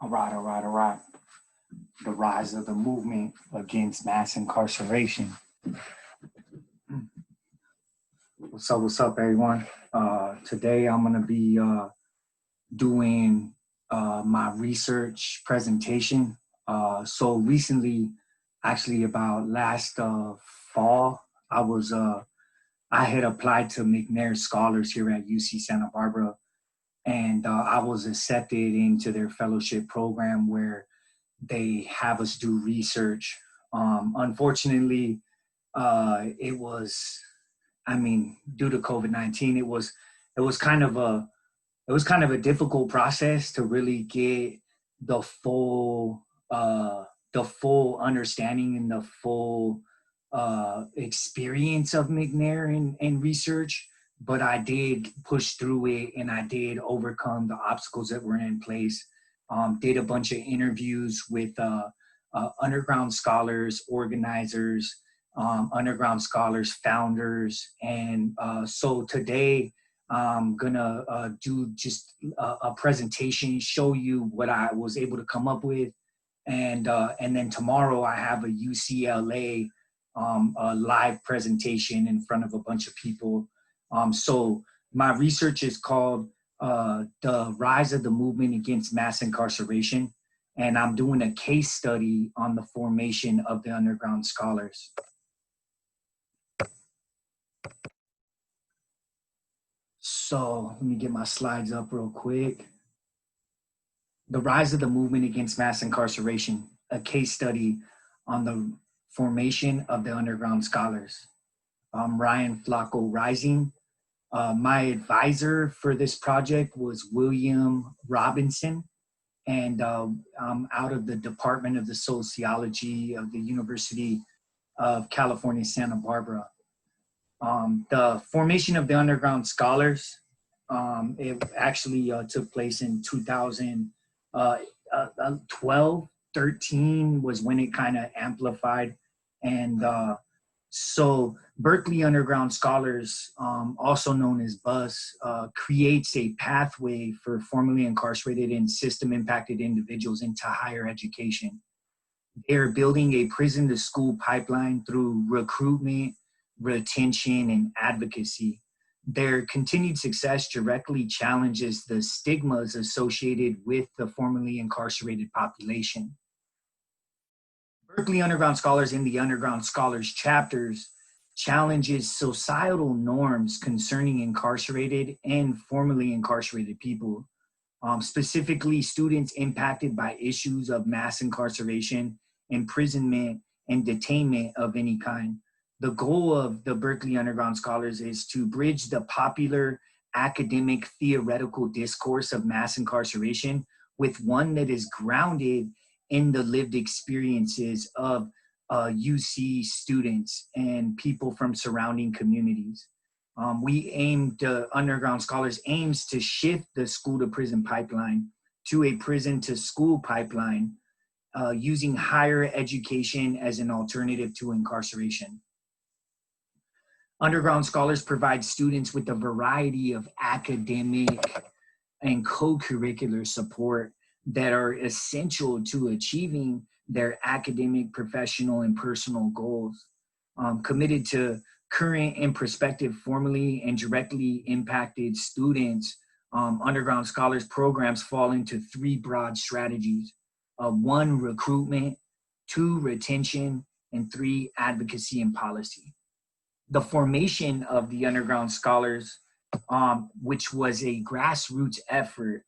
All right. The rise of the movement against mass incarceration. What's up, everyone? Today I'm gonna be doing my research presentation. So recently, actually about last fall, I had applied to McNair Scholars here at UC Santa Barbara, and I was accepted into their fellowship program where they have us do research. Unfortunately, it was, due to COVID-19, it was kind of a difficult process to really get the full understanding and the full experience of McNair and research. But I did push through it, and I did overcome the obstacles that were in place. Did a bunch of interviews with underground scholars, organizers, underground scholars, founders. And so today I'm gonna do just a presentation, show you what I was able to come up with. And then tomorrow I have a UCLA a live presentation in front of a bunch of people. So my research is called The Rise of the Movement Against Mass Incarceration, and I'm doing a case study on the formation of the underground scholars. So let me get my slides up real quick. The Rise of the Movement Against Mass Incarceration, a case study on the formation of the underground scholars. I'm Ryan Flaco Rising. My advisor for this project was William Robinson, and I'm out of the Department of the Sociology of the University of California, Santa Barbara. The formation of the underground scholars, it actually took place in 2012, 13 was when it kind of amplified. And so Berkeley Underground Scholars, also known as BUS, creates a pathway for formerly incarcerated and system-impacted individuals into higher education. They're building a prison-to-school pipeline through recruitment, retention, and advocacy. Their continued success directly challenges the stigmas associated with the formerly incarcerated population. Berkeley Underground Scholars in the Underground Scholars chapters challenges societal norms concerning incarcerated and formerly incarcerated people, specifically students impacted by issues of mass incarceration, imprisonment, and detainment of any kind. The goal of the Berkeley Underground Scholars is to bridge the popular academic theoretical discourse of mass incarceration with one that is grounded in the lived experiences of UC students and people from surrounding communities. Underground Scholars aims to shift the school to prison pipeline to a prison to school pipeline using higher education as an alternative to incarceration. Underground Scholars provide students with a variety of academic and co-curricular support that are essential to achieving their academic, professional, and personal goals. Committed to current and prospective formerly and directly impacted students, Underground Scholars programs fall into three broad strategies. 1, recruitment, 2, retention, and 3, advocacy and policy. The formation of the Underground Scholars, which was a grassroots effort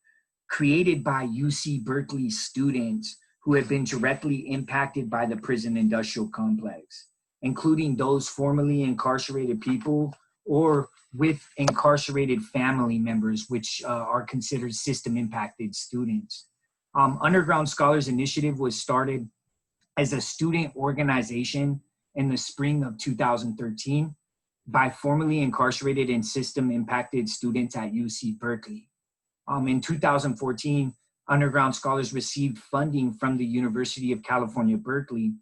created by UC Berkeley students who have been directly impacted by the prison industrial complex, including those formerly incarcerated people or with incarcerated family members, which are considered system impacted students. Underground Scholars Initiative was started as a student organization in the spring of 2013 by formerly incarcerated and system impacted students at UC Berkeley. In 2014, Underground Scholars received funding from the University of California, Berkeley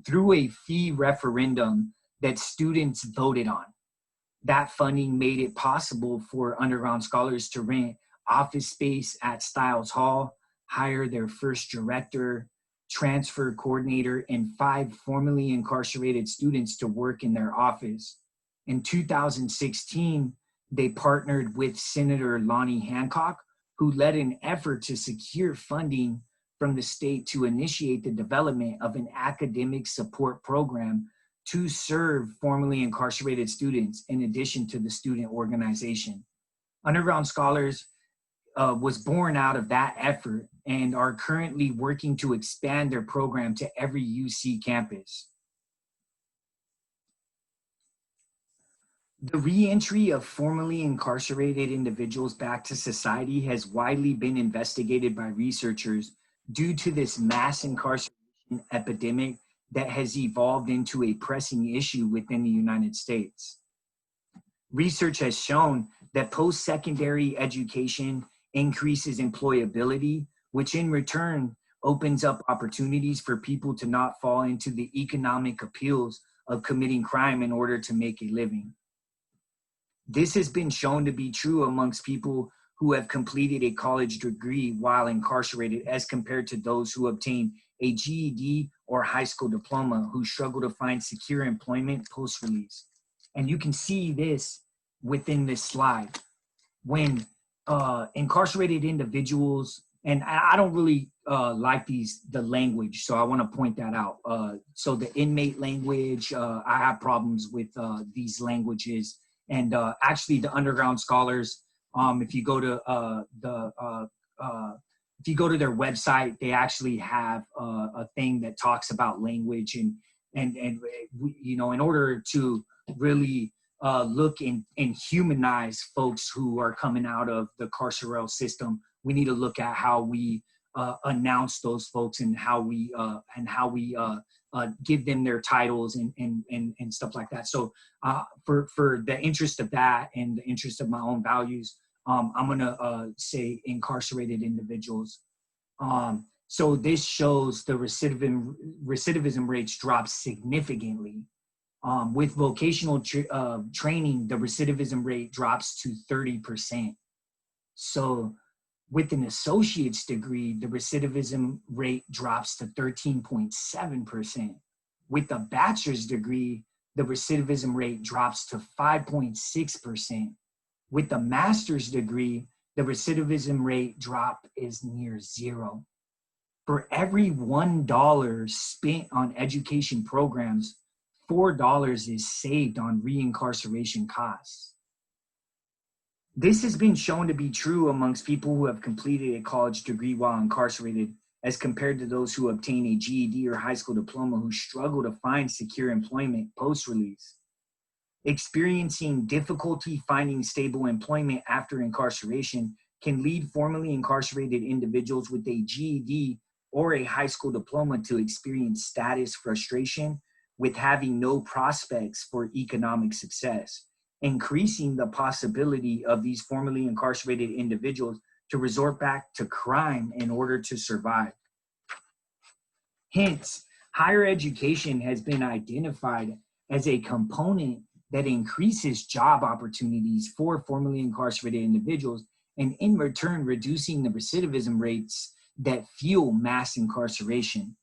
through a fee referendum that students voted on. That funding made it possible for Underground Scholars to rent office space at Stiles Hall, hire their first director, transfer coordinator, and 5 formerly incarcerated students to work in their office. In 2016, they partnered with Senator Lonnie Hancock, who led an effort to secure funding from the state to initiate the development of an academic support program to serve formerly incarcerated students in addition to the student organization. Underground Scholars was born out of that effort and are currently working to expand their program to every UC campus. The reentry of formerly incarcerated individuals back to society has widely been investigated by researchers due to this mass incarceration epidemic that has evolved into a pressing issue within the United States. Research has shown that post-secondary education increases employability, which in return opens up opportunities for people to not fall into the economic appeals of committing crime in order to make a living. This has been shown to be true amongst people who have completed a college degree while incarcerated as compared to those who obtain a GED or high school diploma who struggle to find secure employment post-release. And you can see this within this slide. When incarcerated individuals, and I don't really like the language, so I want to point that out. So the inmate language, I have problems with these languages. And actually, the Underground Scholars, if you go to if you go to their website, they actually have a thing that talks about language and you know, in order to really look and humanize folks who are coming out of the carceral system, we need to look at how we announce those folks and how we give them their titles and stuff like that. So for the interest of that and the interest of my own values, I'm gonna say incarcerated individuals. So this shows the recidivism rates drop significantly. With vocational training, the recidivism rate drops to 30%. So with an associate's degree, the recidivism rate drops to 13.7%. With a bachelor's degree, the recidivism rate drops to 5.6%. With a master's degree, the recidivism rate drop is near zero. For every $1 spent on education programs, $4 is saved on reincarceration costs. This has been shown to be true amongst people who have completed a college degree while incarcerated as compared to those who obtain a GED or high school diploma who struggle to find secure employment post-release. Experiencing difficulty finding stable employment after incarceration can lead formerly incarcerated individuals with a GED or a high school diploma to experience status frustration with having no prospects for economic success, increasing the possibility of these formerly incarcerated individuals to resort back to crime in order to survive. Hence, higher education has been identified as a component that increases job opportunities for formerly incarcerated individuals, and in return, reducing the recidivism rates that fuel mass incarceration.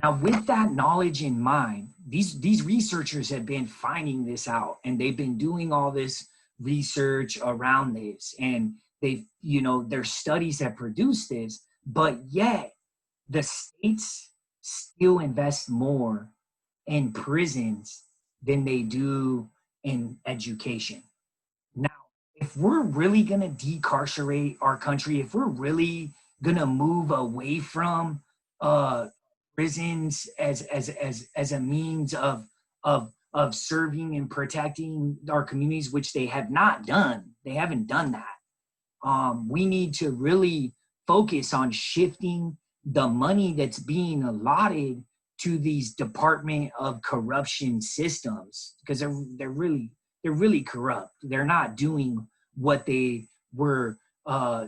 Now, with that knowledge in mind, these researchers have been finding this out, and they've been doing all this research around this, and they've, you know, their studies have produced this, but yet the states still invest more in prisons than they do in education. Now, if we're really gonna decarcerate our country, if we're really gonna move away from prisons as a means of serving and protecting our communities, which they have not done. They haven't done that. We need to really focus on shifting the money that's being allotted to these Department of Corruption systems, because they're really corrupt. They're not doing what they were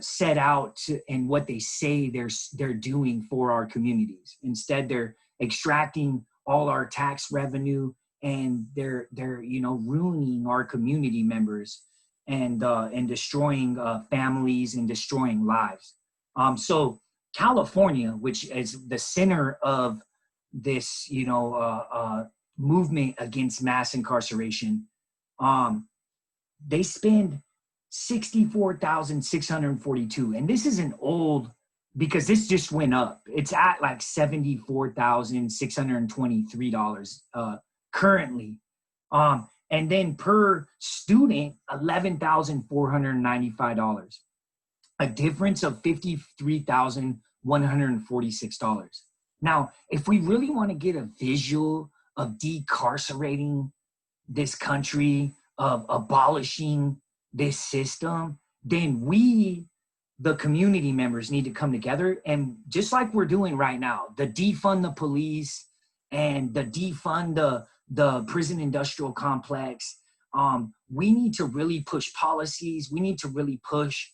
set out to, and what they say they're doing for our communities. Instead, they're extracting all our tax revenue, and they're you know, ruining our community members. and destroying families and destroying lives. So California, which is the center of this, movement against mass incarceration, they spend 64,642, and this isn't old because this just went up. It's at like $74,623 currently. And then per student, $11,495, a difference of $53,146. Now, if we really want to get a visual of decarcerating this country, of abolishing this system, then we, the community members, need to come together. And just like we're doing right now, the defund the police and the defund the prison industrial complex, we need to really push policies. We need to really push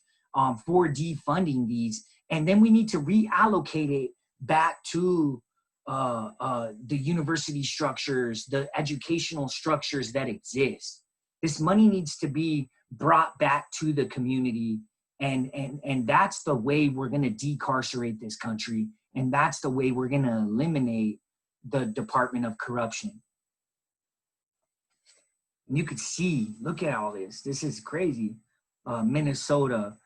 for defunding these. And then we need to reallocate it back to the university structures, the educational structures that exist. This money needs to be brought back to the community. And that's the way we're going to decarcerate this country. And that's the way we're going to eliminate the Department of Corruption. And you could see, look at all this. This is crazy. Minnesota,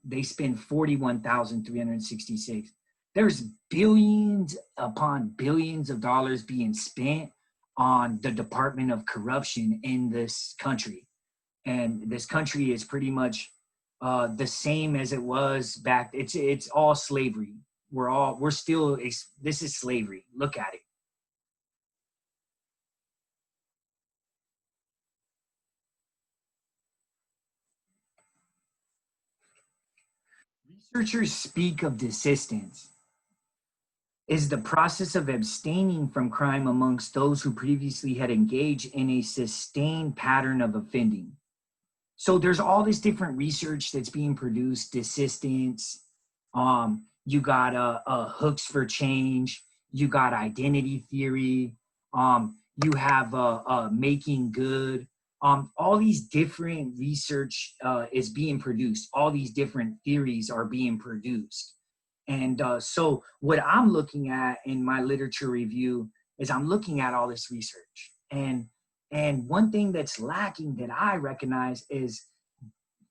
they spend 41,366. There's billions upon billions of dollars being spent on the Department of Corruption in this country. And this country is pretty much the same as it was back. It's all slavery. This is slavery. Look at it. Researchers speak of desistance is the process of abstaining from crime amongst those who previously had engaged in a sustained pattern of offending. So there's all this different research that's being produced, desistance, you got hooks for change, you got identity theory, you have making good. All these different research is being produced. All these different theories are being produced. And so what I'm looking at in my literature review is I'm looking at all this research. And one thing that's lacking that I recognize is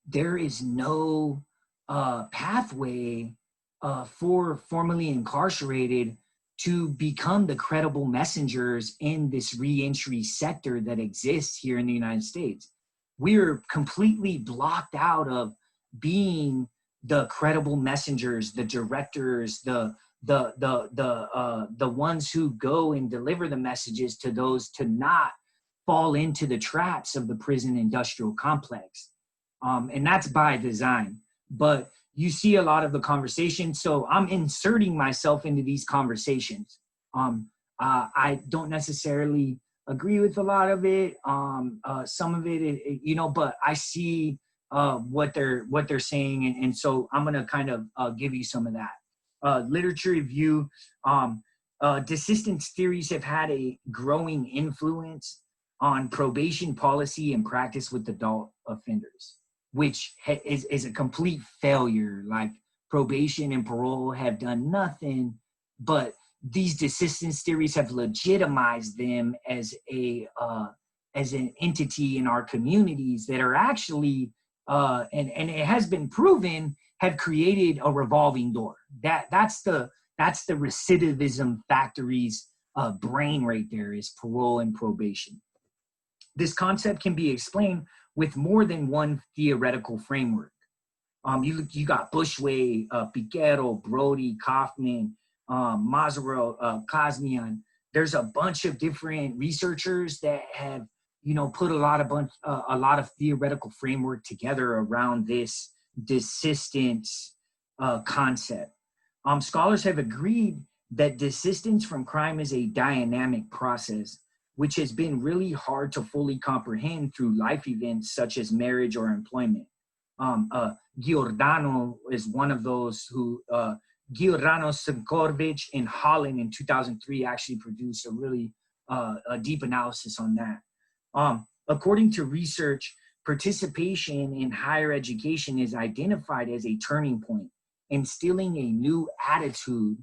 there is no pathway for formerly incarcerated to become the credible messengers in this reentry sector that exists here in the United States. We're completely blocked out of being the credible messengers, the directors, the ones who go and deliver the messages to those to not fall into the traps of the prison industrial complex. And that's by design. But you see a lot of the conversation. So I'm inserting myself into these conversations. I don't necessarily agree with a lot of it. Some of it, but I see what they're saying. And so I'm going to kind of give you some of that. Literature review, desistance theories have had a growing influence on probation policy and practice with adult offenders, which is a complete failure. Like probation and parole have done nothing, but these desistance theories have legitimized them as an entity in our communities that are actually, and it has been proven, have created a revolving door. That's the recidivism factory's brain right there, is parole and probation. This concept can be explained with more than one theoretical framework. You got Bushway, Piquero, Brody, Kaufman, Mazzaro, Kazmian. There's a bunch of different researchers that have, put a lot of theoretical framework together around this desistance concept. Scholars have agreed that desistance from crime is a dynamic process, which has been really hard to fully comprehend through life events such as marriage or employment. Giordano is one of those who, Giordano Stankovic in Holland in 2003 actually produced a really a deep analysis on that. According to research, participation in higher education is identified as a turning point, instilling a new attitude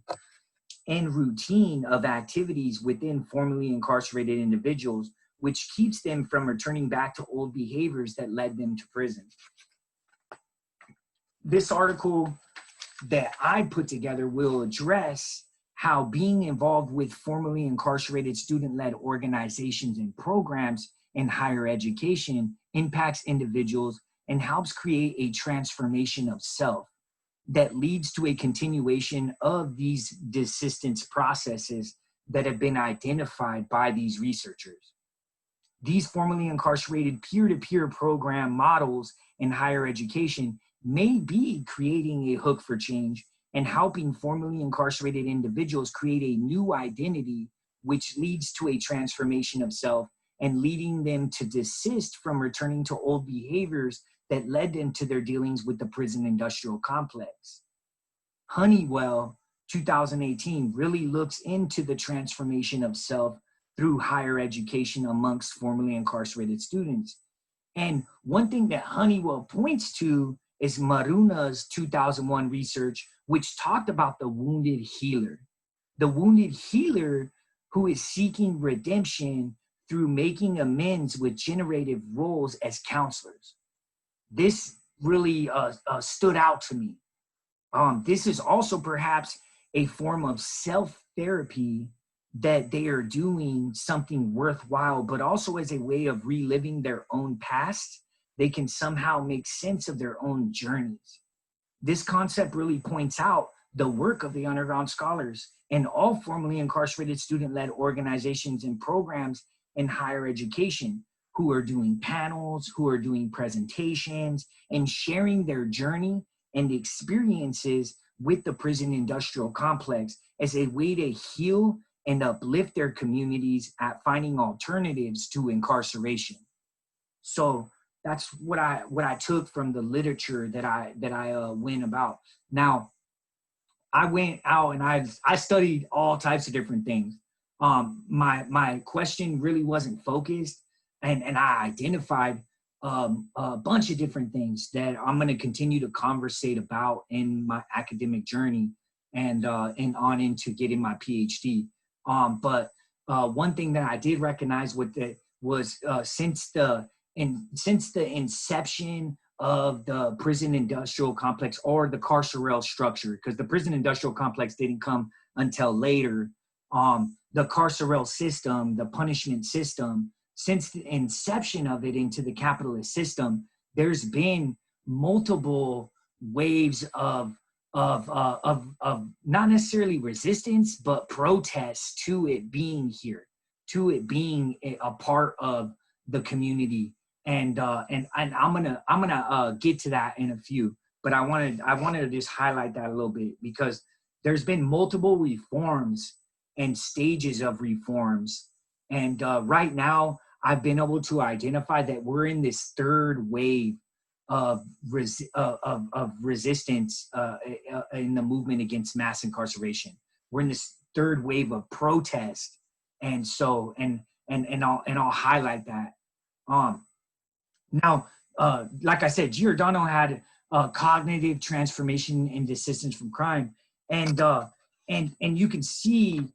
and routine of activities within formerly incarcerated individuals, which keeps them from returning back to old behaviors that led them to prison. This article that I put together will address how being involved with formerly incarcerated student-led organizations and programs in higher education impacts individuals and helps create a transformation of self that leads to a continuation of these desistance processes that have been identified by these researchers. These formerly incarcerated peer-to-peer program models in higher education may be creating a hook for change and helping formerly incarcerated individuals create a new identity, which leads to a transformation of self and leading them to desist from returning to old behaviors that led them to their dealings with the prison industrial complex. Honeywell 2018 really looks into the transformation of self through higher education amongst formerly incarcerated students. And one thing that Honeywell points to is Maruna's 2001 research, which talked about the wounded healer. The wounded healer who is seeking redemption through making amends with generative roles as counselors. This really stood out to me. This is also perhaps a form of self-therapy that they are doing something worthwhile, but also as a way of reliving their own past. They can somehow make sense of their own journeys. This concept really points out the work of the underground scholars and all formerly incarcerated student-led organizations and programs in higher education who are doing panels, who are doing presentations, and sharing their journey and experiences with the prison industrial complex as a way to heal and uplift their communities at finding alternatives to incarceration. So that's what I took from the literature that I went about. Now, I went out and I studied all types of different things. My question really wasn't focused, and I identified a bunch of different things that I'm going to continue to conversate about in my academic journey and on into getting my PhD. But one thing that I did recognize with it was since the inception of the prison industrial complex, or the carceral structure, because the prison industrial complex didn't come until later, the carceral system, the punishment system, since the inception of it into the capitalist system, there's been multiple waves of not necessarily resistance, but protests to it being here, to it being a part of the community. And I'm gonna get to that in a few, but I wanted to just highlight that a little bit, because there's been multiple reforms and stages of reforms, and right now I've been able to identify that we're in this third wave of resistance in the movement against mass incarceration. We're in this third wave of protest, and so and I'll highlight that. Now, like I said, Giordano had cognitive transformation and desistance from crime, and you can see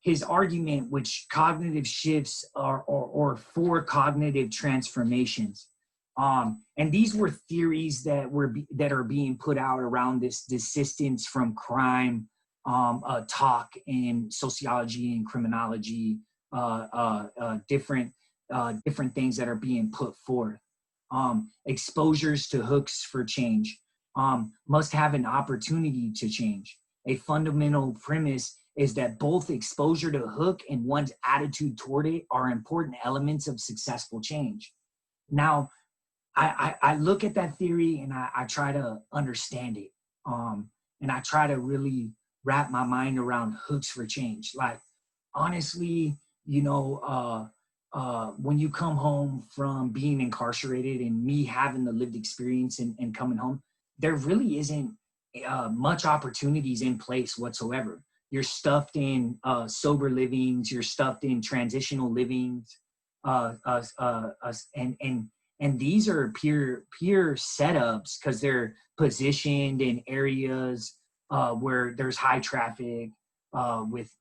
his argument, which cognitive shifts or four cognitive transformations. And these were theories that are being put out around this desistance from crime talk in sociology and criminology, different things that are being put forth. Exposures to hooks for change must have an opportunity to change. A fundamental premise is that both exposure to hook and one's attitude toward it are important elements of successful change. Now, I look at that theory and I try to understand it. And I try to really wrap my mind around hooks for change. Like, honestly, when you come home from being incarcerated and me having the lived experience and coming home, there really isn't much opportunities in place whatsoever. You're stuffed in sober livings, you're stuffed in transitional livings, and And these are peer setups because they're positioned in areas where there's high traffic, with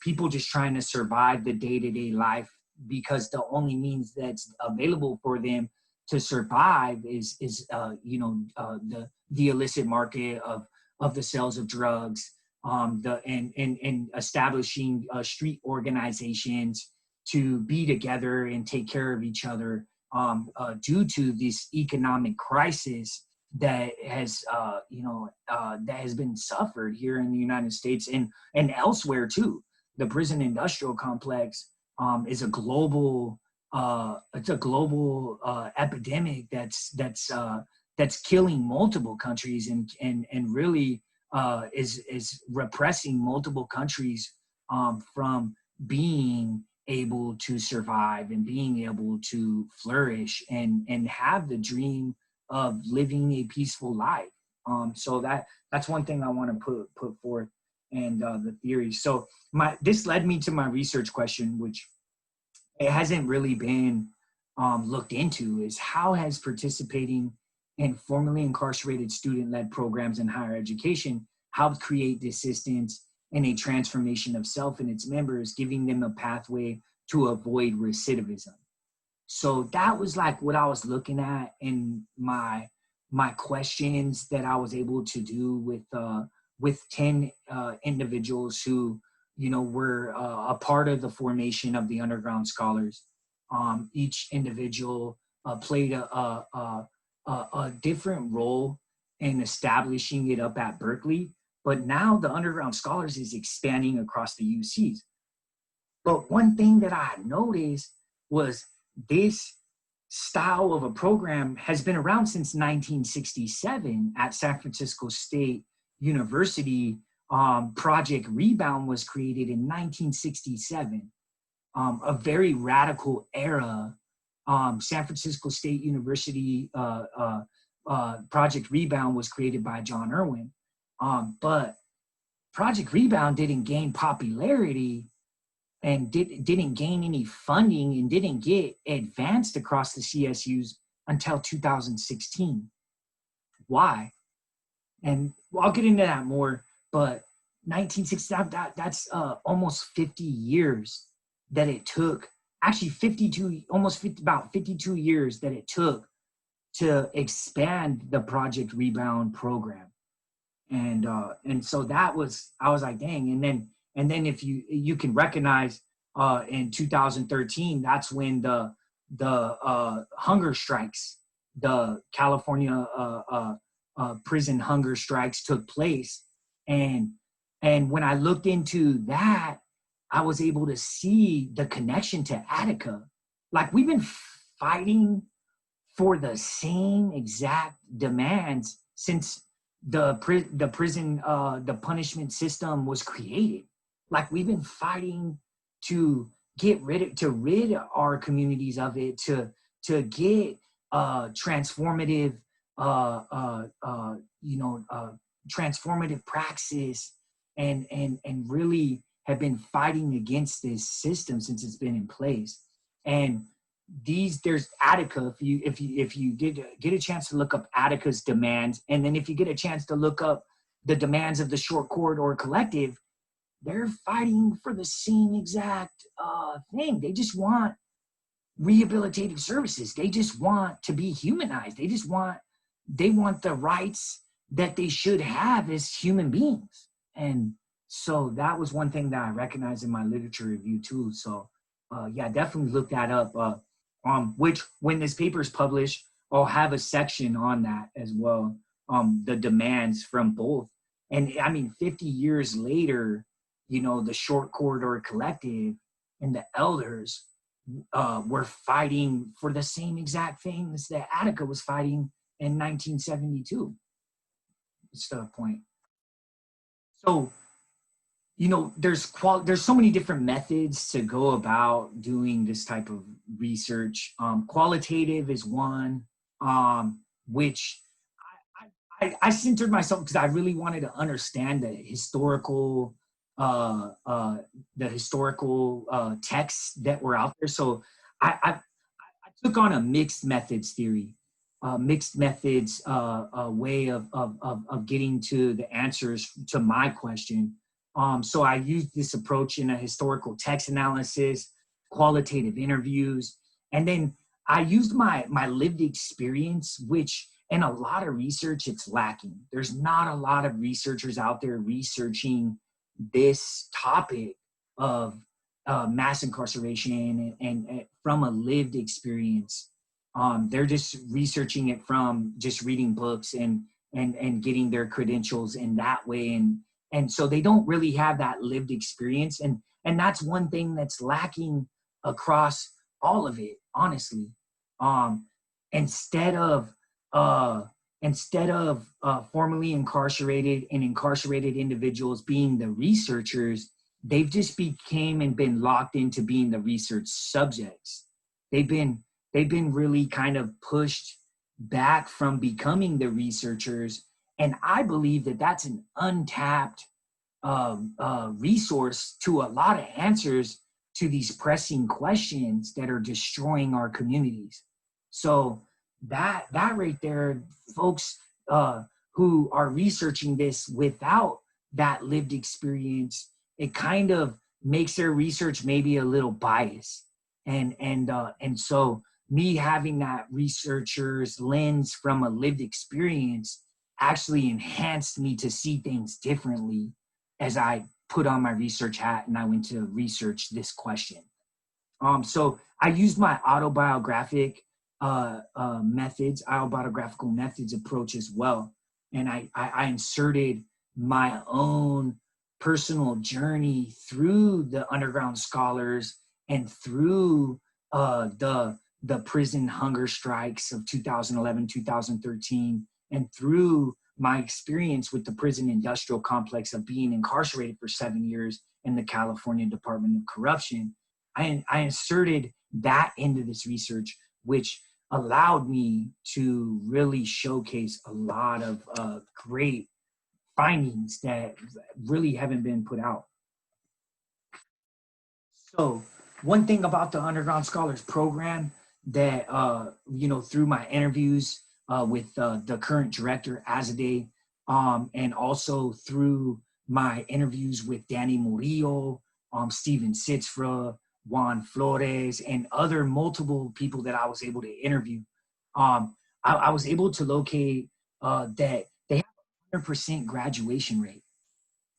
people just trying to survive the day-to-day life, because the only means that's available for them to survive is the illicit market of the sales of drugs, and establishing street organizations to be together and take care of each other, due to this economic crisis that has been suffered here in the United States and elsewhere too. The prison industrial complex is a global epidemic that's killing multiple countries and really is repressing multiple countries from being able to survive and being able to flourish and have the dream of living a peaceful life. So that's one thing I want to put forth, and the theory. So this led me to my research question, which it hasn't really been looked into, is how has participating in formerly incarcerated student-led programs in higher education helped create the assistance and a transformation of self and its members, giving them a pathway to avoid recidivism. So that was like what I was looking at in my questions that I was able to do with 10 individuals who, were a part of the formation of the Underground Scholars. Each individual played a different role in establishing it up at Berkeley, but now the Underground Scholars is expanding across the UCs. But one thing that I noticed was this style of a program has been around since 1967 at San Francisco State University. Project Rebound was created in 1967, a very radical era. San Francisco State University Project Rebound was created by John Irwin. But Project Rebound didn't gain popularity and didn't gain any funding and didn't get advanced across the CSUs until 2016. Why? And I'll get into that more, but 1960, that's almost 50 years that it took, actually 52, about 52 years that it took to expand the Project Rebound program. And so I was like, dang. And then if you can recognize in 2013, that's when the hunger strikes, the California prison hunger strikes took place. And when I looked into that, I was able to see the connection to Attica. Like, we've been fighting for the same exact demands since the prison, the punishment system was created. Like, we've been fighting to rid our communities of it, to get transformative, transformative praxis, and really have been fighting against this system since it's been in place. And there's Attica. If you get a chance to look up Attica's demands, and then if you get a chance to look up the demands of the Short Corridor Collective, they're fighting for the same exact thing. They just want rehabilitative services. They just want to be humanized. They want the rights that they should have as human beings. And so that was one thing that I recognized in my literature review too. So yeah, definitely look that up. Which, when this paper is published, I'll have a section on that as well. The demands from both. And I mean, 50 years later, the Short Corridor Collective and the elders were fighting for the same exact things that Attica was fighting in 1972. It's the point. So, there's so many different methods to go about doing this type of research. Qualitative is one, which I centered myself because I really wanted to understand the historical texts that were out there. So I took on a mixed methods theory, mixed methods way of getting to the answers to my question. So I used this approach in a historical text analysis, qualitative interviews, and then I used my lived experience, which in a lot of research, it's lacking. There's not a lot of researchers out there researching this topic of mass incarceration and from a lived experience. They're just researching it from just reading books and getting their credentials in that way, and so they don't really have that lived experience, and that's one thing that's lacking across all of it, honestly. Um, instead of formerly incarcerated and incarcerated individuals being the researchers, they've just became and been locked into being the research subjects. They've been really kind of pushed back from becoming the researchers, and I believe that that's an untapped resource to a lot of answers to these pressing questions that are destroying our communities. So that right there, folks who are researching this without that lived experience, it kind of makes their research maybe a little biased. And so me having that researcher's lens from a lived experience actually enhanced me to see things differently as I put on my research hat and I went to research this question. So I used my autobiographical methods approach as well. And I inserted my own personal journey through the underground scholars and through the prison hunger strikes of 2011, 2013, and through my experience with the prison industrial complex of being incarcerated for 7 years in the California Department of Corruption. I inserted that into this research, which allowed me to really showcase a lot of great findings that really haven't been put out. So one thing about the Underground Scholars Program that, through my interviews with the current director, Azadeh, and also through my interviews with Danny Murillo, Steven Sitzfra, Juan Flores, and other multiple people that I was able to interview, I was able to locate that they have a 100% graduation rate,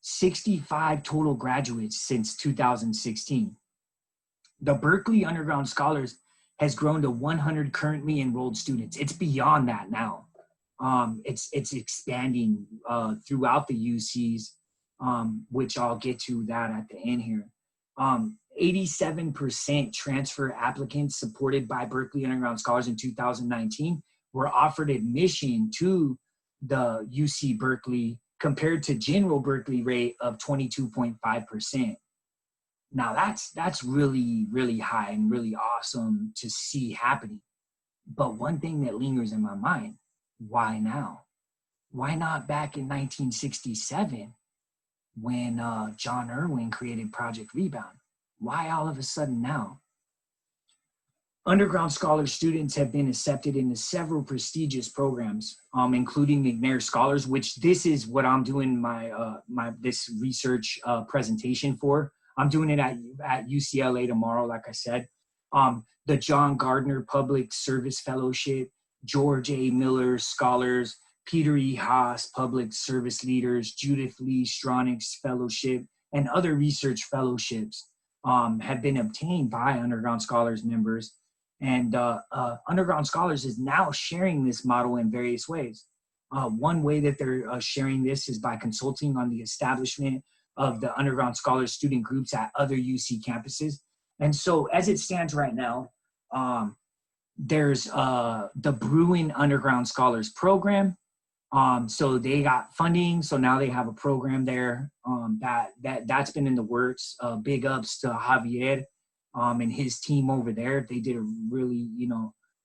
65 total graduates since 2016. The Berkeley Underground Scholars has grown to 100 currently enrolled students. It's beyond that now. It's expanding throughout the UCs, which I'll get to that at the end here. 87% transfer applicants supported by Berkeley Underground Scholars in 2019 were offered admission to the UC Berkeley compared to general Berkeley rate of 22.5%. Now that's really, really high and really awesome to see happening. But one thing that lingers in my mind, why now? Why not back in 1967 when John Irwin created Project Rebound? Why all of a sudden now? Underground Scholar students have been accepted into several prestigious programs, including McNair Scholars, which this is what I'm doing this research presentation for. I'm doing it at UCLA tomorrow, like I said. The John Gardner Public Service Fellowship, George A. Miller Scholars, Peter E. Haas Public Service Leaders, Judith Lee Stronach's Fellowship, and other research fellowships have been obtained by Underground Scholars members. And Underground Scholars is now sharing this model in various ways. One way that they're sharing this is by consulting on the establishment of the Underground Scholars student groups at other UC campuses. And so as it stands right now, there's the Bruin Underground Scholars Program. So they got funding, so now they have a program there that's been in the works. Big ups to Javier and his team over there. They did a really,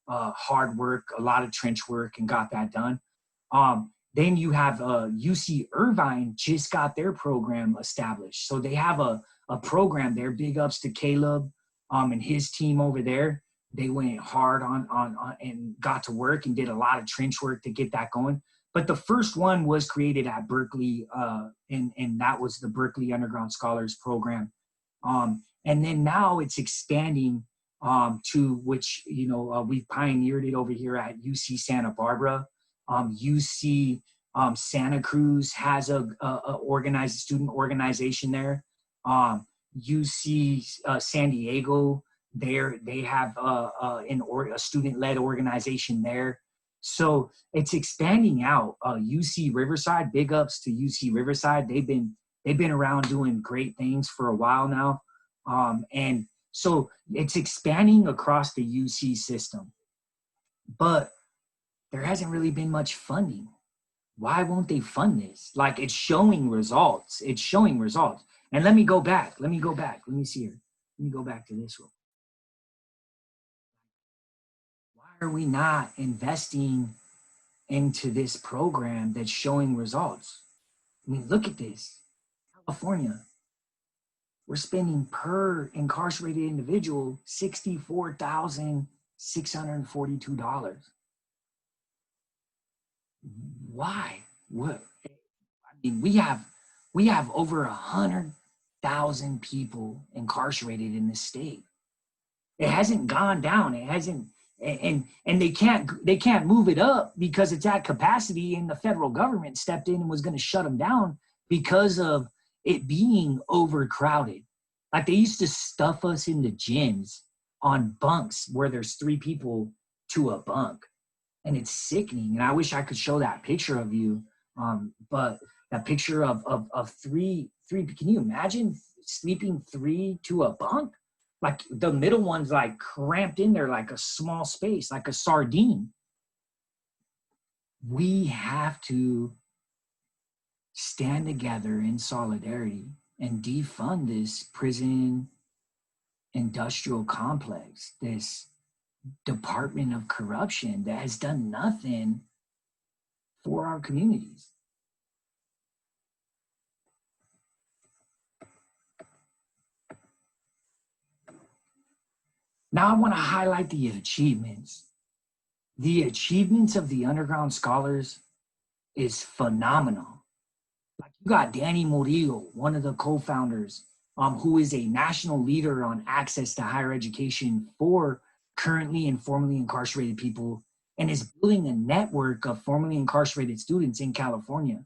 hard work, a lot of trench work, and got that done. Then you have UC Irvine just got their program established. So they have a program there. Big ups to Caleb and his team over there. They went hard on and got to work and did a lot of trench work to get that going. But the first one was created at Berkeley, and that was the Berkeley Underground Scholars Program. And then now it's expanding to which, we've pioneered it over here at UC Santa Barbara. UC Santa Cruz has a organized student organization there. UC San Diego, they have a student-led organization there. So it's expanding out. UC Riverside, big ups to UC Riverside. They've been around doing great things for a while now. And so it's expanding across the UC system. But there hasn't really been much funding. Why won't they fund this? Like, it's showing results. It's showing results. And let me go back. Let me see here. Let me go back to this one. Why are we not investing into this program that's showing results? I mean, look at this. California, we're spending per incarcerated individual $64,642. Why? What? I mean, we have over 100,000 people incarcerated in this state. It hasn't gone down. It hasn't, and they can't move it up because it's at capacity, and the federal government stepped in and was going to shut them down because of it being overcrowded. Like, they used to stuff us into gyms on bunks where there's 3 people to a bunk. And it's sickening. And I wish I could show that picture of you. But that picture of three, can you imagine sleeping 3 to a bunk? Like, the middle one's like cramped in there like a small space, like a sardine. We have to stand together in solidarity and defund this prison industrial complex, this department of corruption that has done nothing for our communities. Now I want to highlight the achievements. The achievements of the underground scholars is phenomenal. Like, you got Danny Murillo, one of the co-founders, who is a national leader on access to higher education for currently and formerly incarcerated people, and is building a network of formerly incarcerated students in California.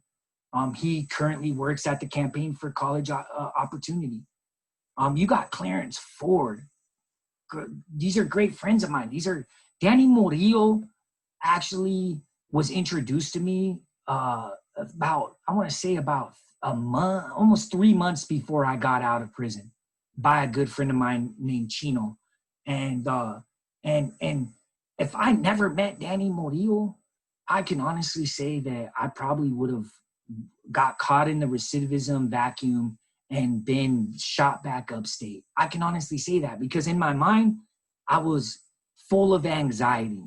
He currently works at the Campaign for College Opportunity. You got Clarence Ford. These are great friends of mine. Danny Murillo actually was introduced to me about a month, almost 3 months before I got out of prison, by a good friend of mine named Chino. And if I never met Danny Murillo, I can honestly say that I probably would have got caught in the recidivism vacuum and been shot back upstate. I can honestly say that, because in my mind, I was full of anxiety.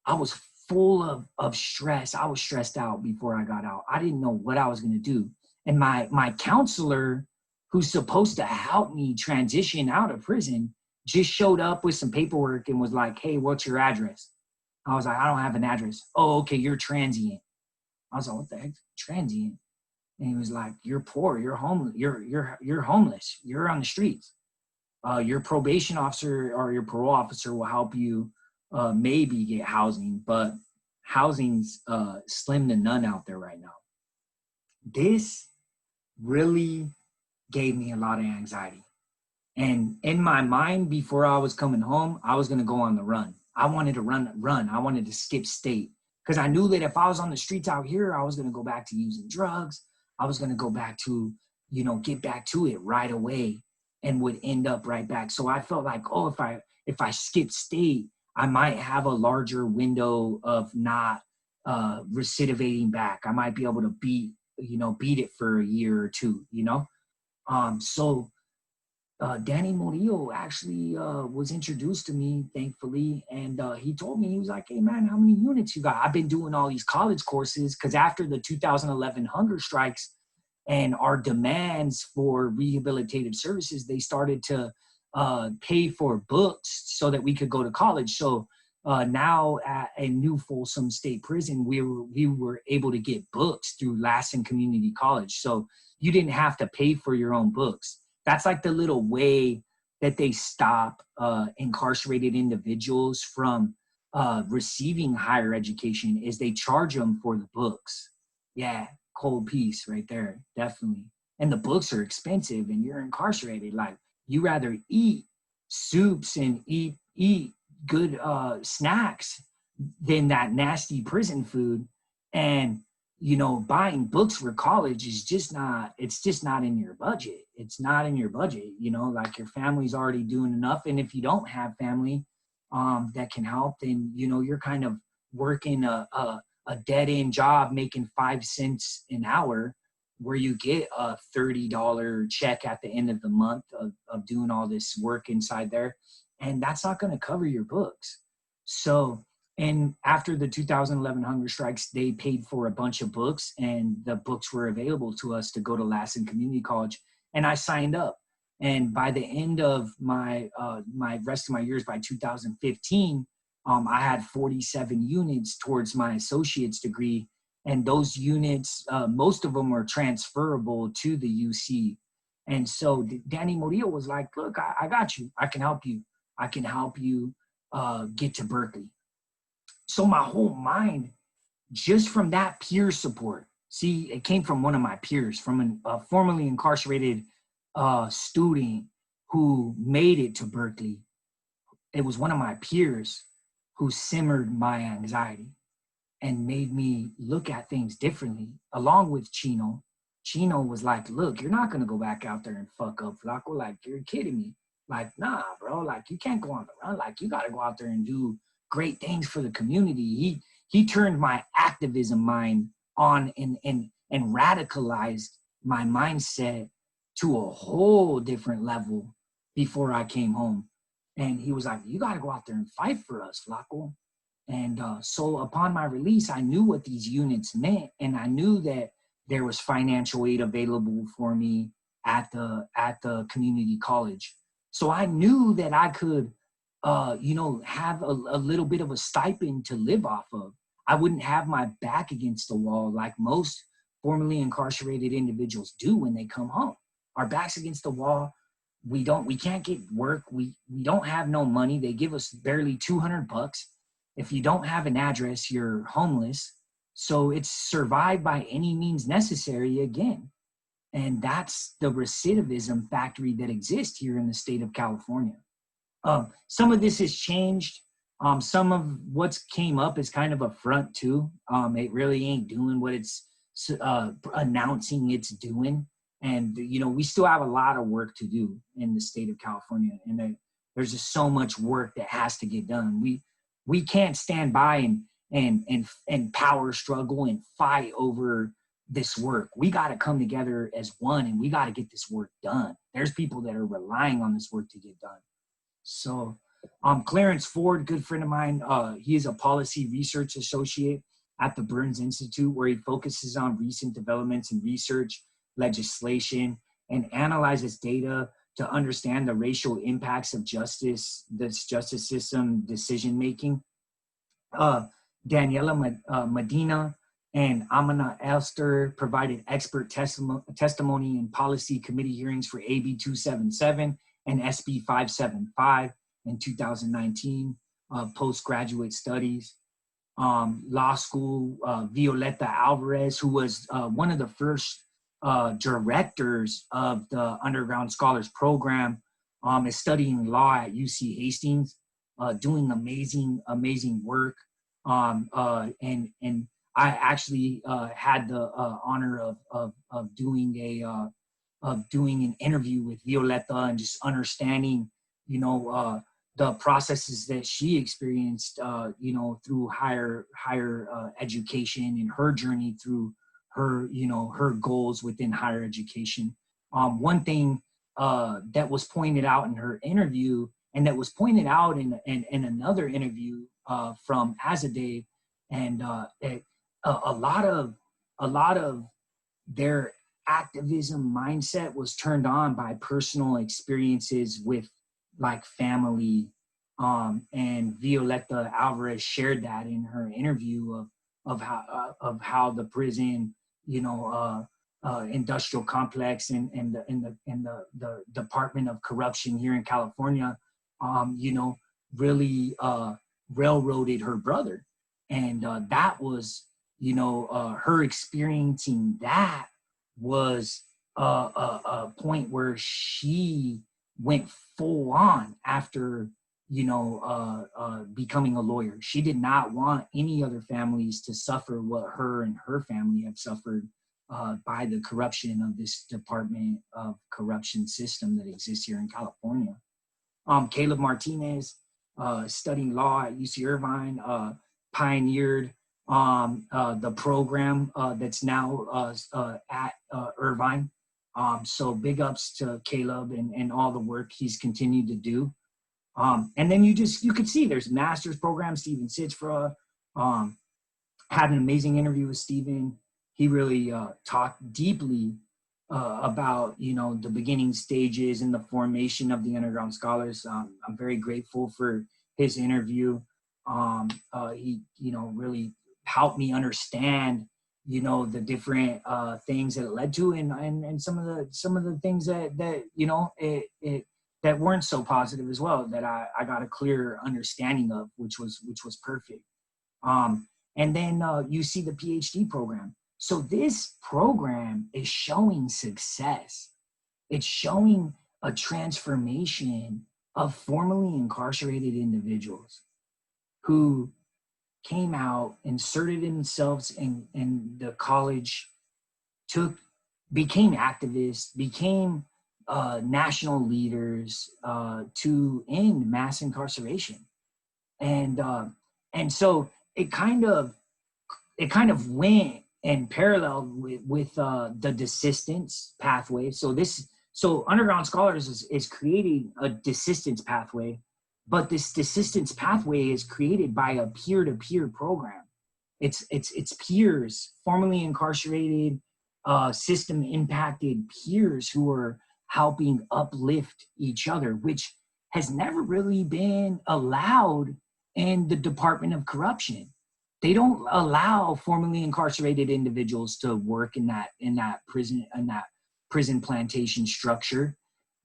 I was full of stress. I was stressed out before I got out. I didn't know what I was going to do. And my counselor, who's supposed to help me transition out of prison, just showed up with some paperwork and was like, "Hey, what's your address?" I was like, "I don't have an address." "Oh, okay, you're transient." I was like, "What the heck, transient?" And he was like, "You're poor, you're homeless, you're homeless, you're on the streets. Your probation officer or your parole officer will help you maybe get housing, but housing's slim to none out there right now." This really gave me a lot of anxiety. And in my mind, before I was coming home, I was going to go on the run. I wanted to run. I wanted to skip state, because I knew that if I was on the streets out here, I was going to go back to using drugs. I was going to go back to, get back to it right away, and would end up right back. So I felt like, oh, if I skip state, I might have a larger window of not recidivating back. I might be able to beat it for a year or two, So Danny Murillo actually was introduced to me, thankfully, and he told me, he was like, "Hey man, how many units you got?" I've been doing all these college courses, because after the 2011 hunger strikes and our demands for rehabilitative services, they started to pay for books so that we could go to college. So now at a new Folsom State Prison, we were able to get books through Lassen Community College. So you didn't have to pay for your own books. That's like the little way that they stop incarcerated individuals from receiving higher education, is they charge them for the books. Yeah, cold piece right there, definitely. And the books are expensive, and you're incarcerated. Like, you rather eat soups and eat good snacks than that nasty prison food. And buying books for college is just not, it's just not in your budget. It's not in your budget. Like, your family's already doing enough. And if you don't have family that can help, then you're kind of working a dead-end job, making 5 cents an hour, where you get a $30 check at the end of the month of doing all this work inside there. And that's not going to cover your books. So, and after the 2011 hunger strikes, they paid for a bunch of books, and the books were available to us to go to Lassen Community College. And I signed up. And by the end of my rest of my years, by 2015, I had 47 units towards my associate's degree. And those units, most of them were transferable to the UC. And so Danny Murillo was like, look, I got you. I can help you. I can help you get to Berkeley. So my whole mind, just from that peer support, see, it came from one of my peers, from a formerly incarcerated student who made it to Berkeley. It was one of my peers who simmered my anxiety and made me look at things differently, along with Chino. Chino was like, look, you're not going to go back out there and fuck up, Flaco. Like, you're kidding me. Like, nah, bro. Like, you can't go on the run. Like, you got to go out there and do great things for the community. He turned my activism mind on and radicalized my mindset to a whole different level before I came home. And he was like, you got to go out there and fight for us, Flaco. And so upon my release, I knew what these units meant, and I knew that there was financial aid available for me at the community college. So I knew that I could, have a little bit of a stipend to live off of. I wouldn't have my back against the wall like most formerly incarcerated individuals do when they come home. Our backs against the wall. We can't get work. We don't have no money. They give us barely $200. If you don't have an address, you're homeless. So it's survive by any means necessary again. And that's the recidivism factory that exists here in the state of California. Some of this has changed. Some of what's came up is kind of a front too. It really ain't doing what it's announcing it's doing. And, we still have a lot of work to do in the state of California. And there's just so much work that has to get done. We can't stand by and power struggle and fight over this work. We got to come together as one, and we got to get this work done. There's people that are relying on this work to get done. So Clarence Ford, good friend of mine, he is a policy research associate at the Burns Institute, where he focuses on recent developments in research, legislation, and analyzes data to understand the racial impacts of this justice system decision-making. Daniela Medina and Amina Elster provided expert testimony in policy committee hearings for AB 277 and SB 575 in 2019, postgraduate studies. Law school, Violeta Alvarez, who was one of the first directors of the Underground Scholars Program, is studying law at UC Hastings, doing amazing work. And I actually had the honor of doing an interview with Violeta and just understanding, the processes that she experienced, through higher education, and her journey through her goals within higher education. One thing that was pointed out in her interview, and that was pointed out in another interview from Azadeh, and a lot of their activism mindset was turned on by personal experiences with like family. And Violeta Alvarez shared that in her interview of how the prison, industrial complex and the Department of Corruption here in California, really railroaded her brother, and that was, her experiencing that was a point where she went full on after becoming a lawyer. She did not want any other families to suffer what her and her family have suffered by the corruption of this Department of Corruption system that exists here in California. Caleb Martinez, studying law at UC Irvine, pioneered the program that's now at Irvine. So big ups to Caleb and all the work he's continued to do. And then you could see there's master's program. Steven Sitzfra had an amazing interview with Steven. He really talked deeply about the beginning stages and the formation of the underground scholars. I'm very grateful for his interview. He really helped me understand the different things that it led to, and some of the things that that weren't so positive as well, that I got a clear understanding of, which was perfect. And then you see the PhD program. So this program is showing success. It's showing a transformation of formerly incarcerated individuals who came out, inserted themselves in the college, became activists, became national leaders to end mass incarceration. And so it kind of went in parallel with the desistance pathway. So Underground Scholars is creating a desistance pathway, but this desistance pathway is created by a peer-to-peer program. It's peers, formerly incarcerated, system impacted peers who are helping uplift each other, which has never really been allowed in the Department of Corruption. They don't allow formerly incarcerated individuals to work in that prison plantation structure.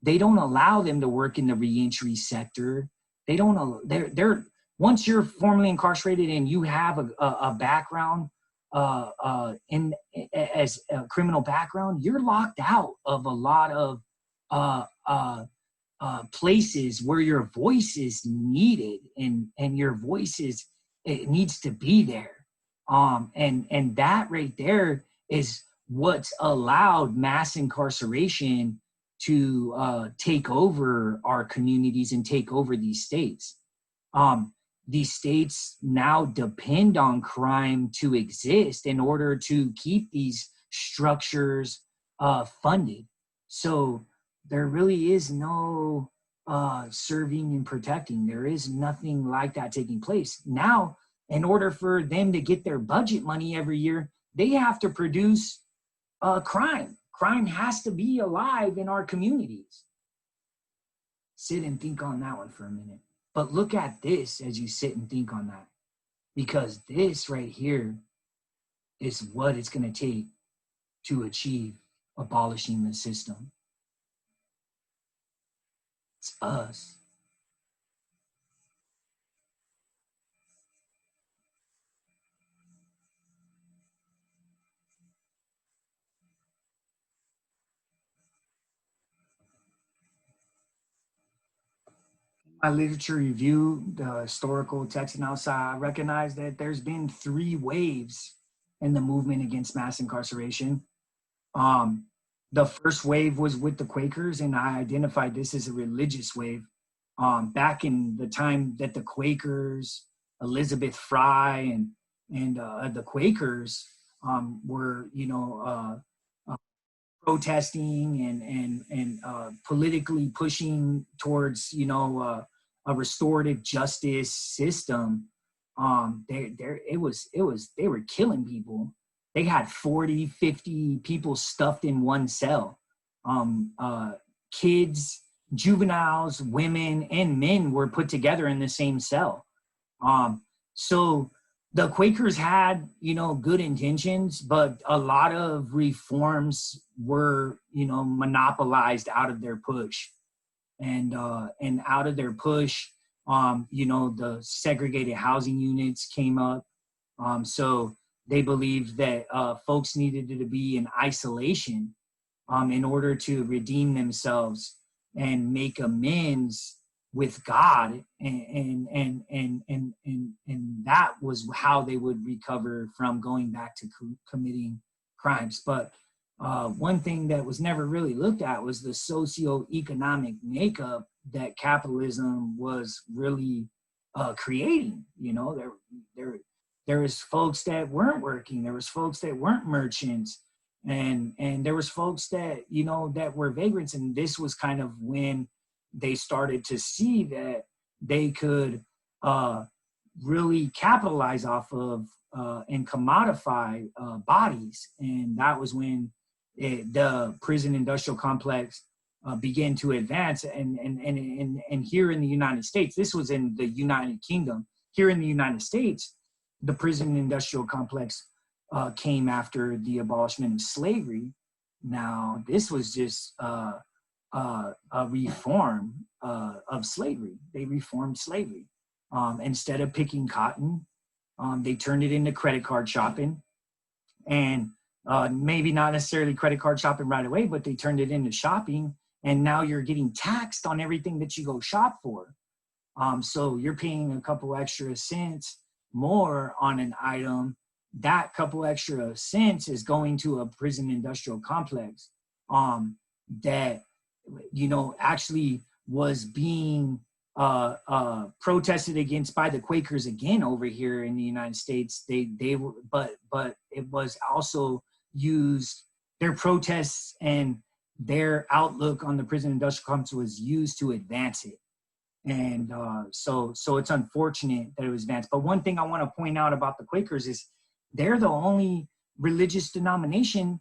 They don't allow them to work in the reentry sector. They're once you're formerly incarcerated and you have a background as a criminal background, you're locked out of a lot of places where your voice is needed, and your voice it needs to be there. And that right there is what's allowed mass incarceration to take over our communities and take over these states. These states now depend on crime to exist in order to keep these structures funded. So there really is no serving and protecting. There is nothing like that taking place. Now, in order for them to get their budget money every year, they have to produce crime. Crime has to be alive in our communities. Sit and think on that one for a minute. But look at this as you sit and think on that, because this right here is what it's going to take to achieve abolishing the system. It's us. My literature review, the historical text analysis, I recognize that there's been 3 waves in the movement against mass incarceration. The first wave was with the Quakers, and I identified this as a religious wave. Back in the time that the Quakers, Elizabeth Fry, and the Quakers were, protesting and politically pushing towards, a restorative justice system. They were killing people. They had 40, 50 people stuffed in one cell. Kids, juveniles, women, and men were put together in the same cell. So the Quakers had, good intentions, but a lot of reforms were, monopolized out of their push. And out of their push, the segregated housing units came up. So they believed that folks needed to be in isolation in order to redeem themselves and make amends with God, and that was how they would recover from going back to committing crimes. But one thing that was never really looked at was the socioeconomic makeup that capitalism was really creating. There was folks that weren't working, there was folks that weren't merchants, and there was folks that that were vagrants. And this was kind of when they started to see that they could really capitalize off of and commodify bodies. And that was when the prison industrial complex began to advance. And here in the United States, this was in the United Kingdom. Here in the United States, the prison industrial complex came after the abolishment of slavery. Now, this was just a reform of slavery. They reformed slavery. Instead of picking cotton, they turned it into credit card shopping. And maybe not necessarily credit card shopping right away, but they turned it into shopping. And now you're getting taxed on everything that you go shop for. So you're paying a couple extra cents more on an item. That couple extra cents is going to a prison industrial complex that actually was being protested against by the Quakers again over here in the United States. They were, but it was also used. Their protests and their outlook on the prison industrial complex was used to advance it. And so it's unfortunate that it was advanced. But one thing I want to point out about the Quakers is they're the only religious denomination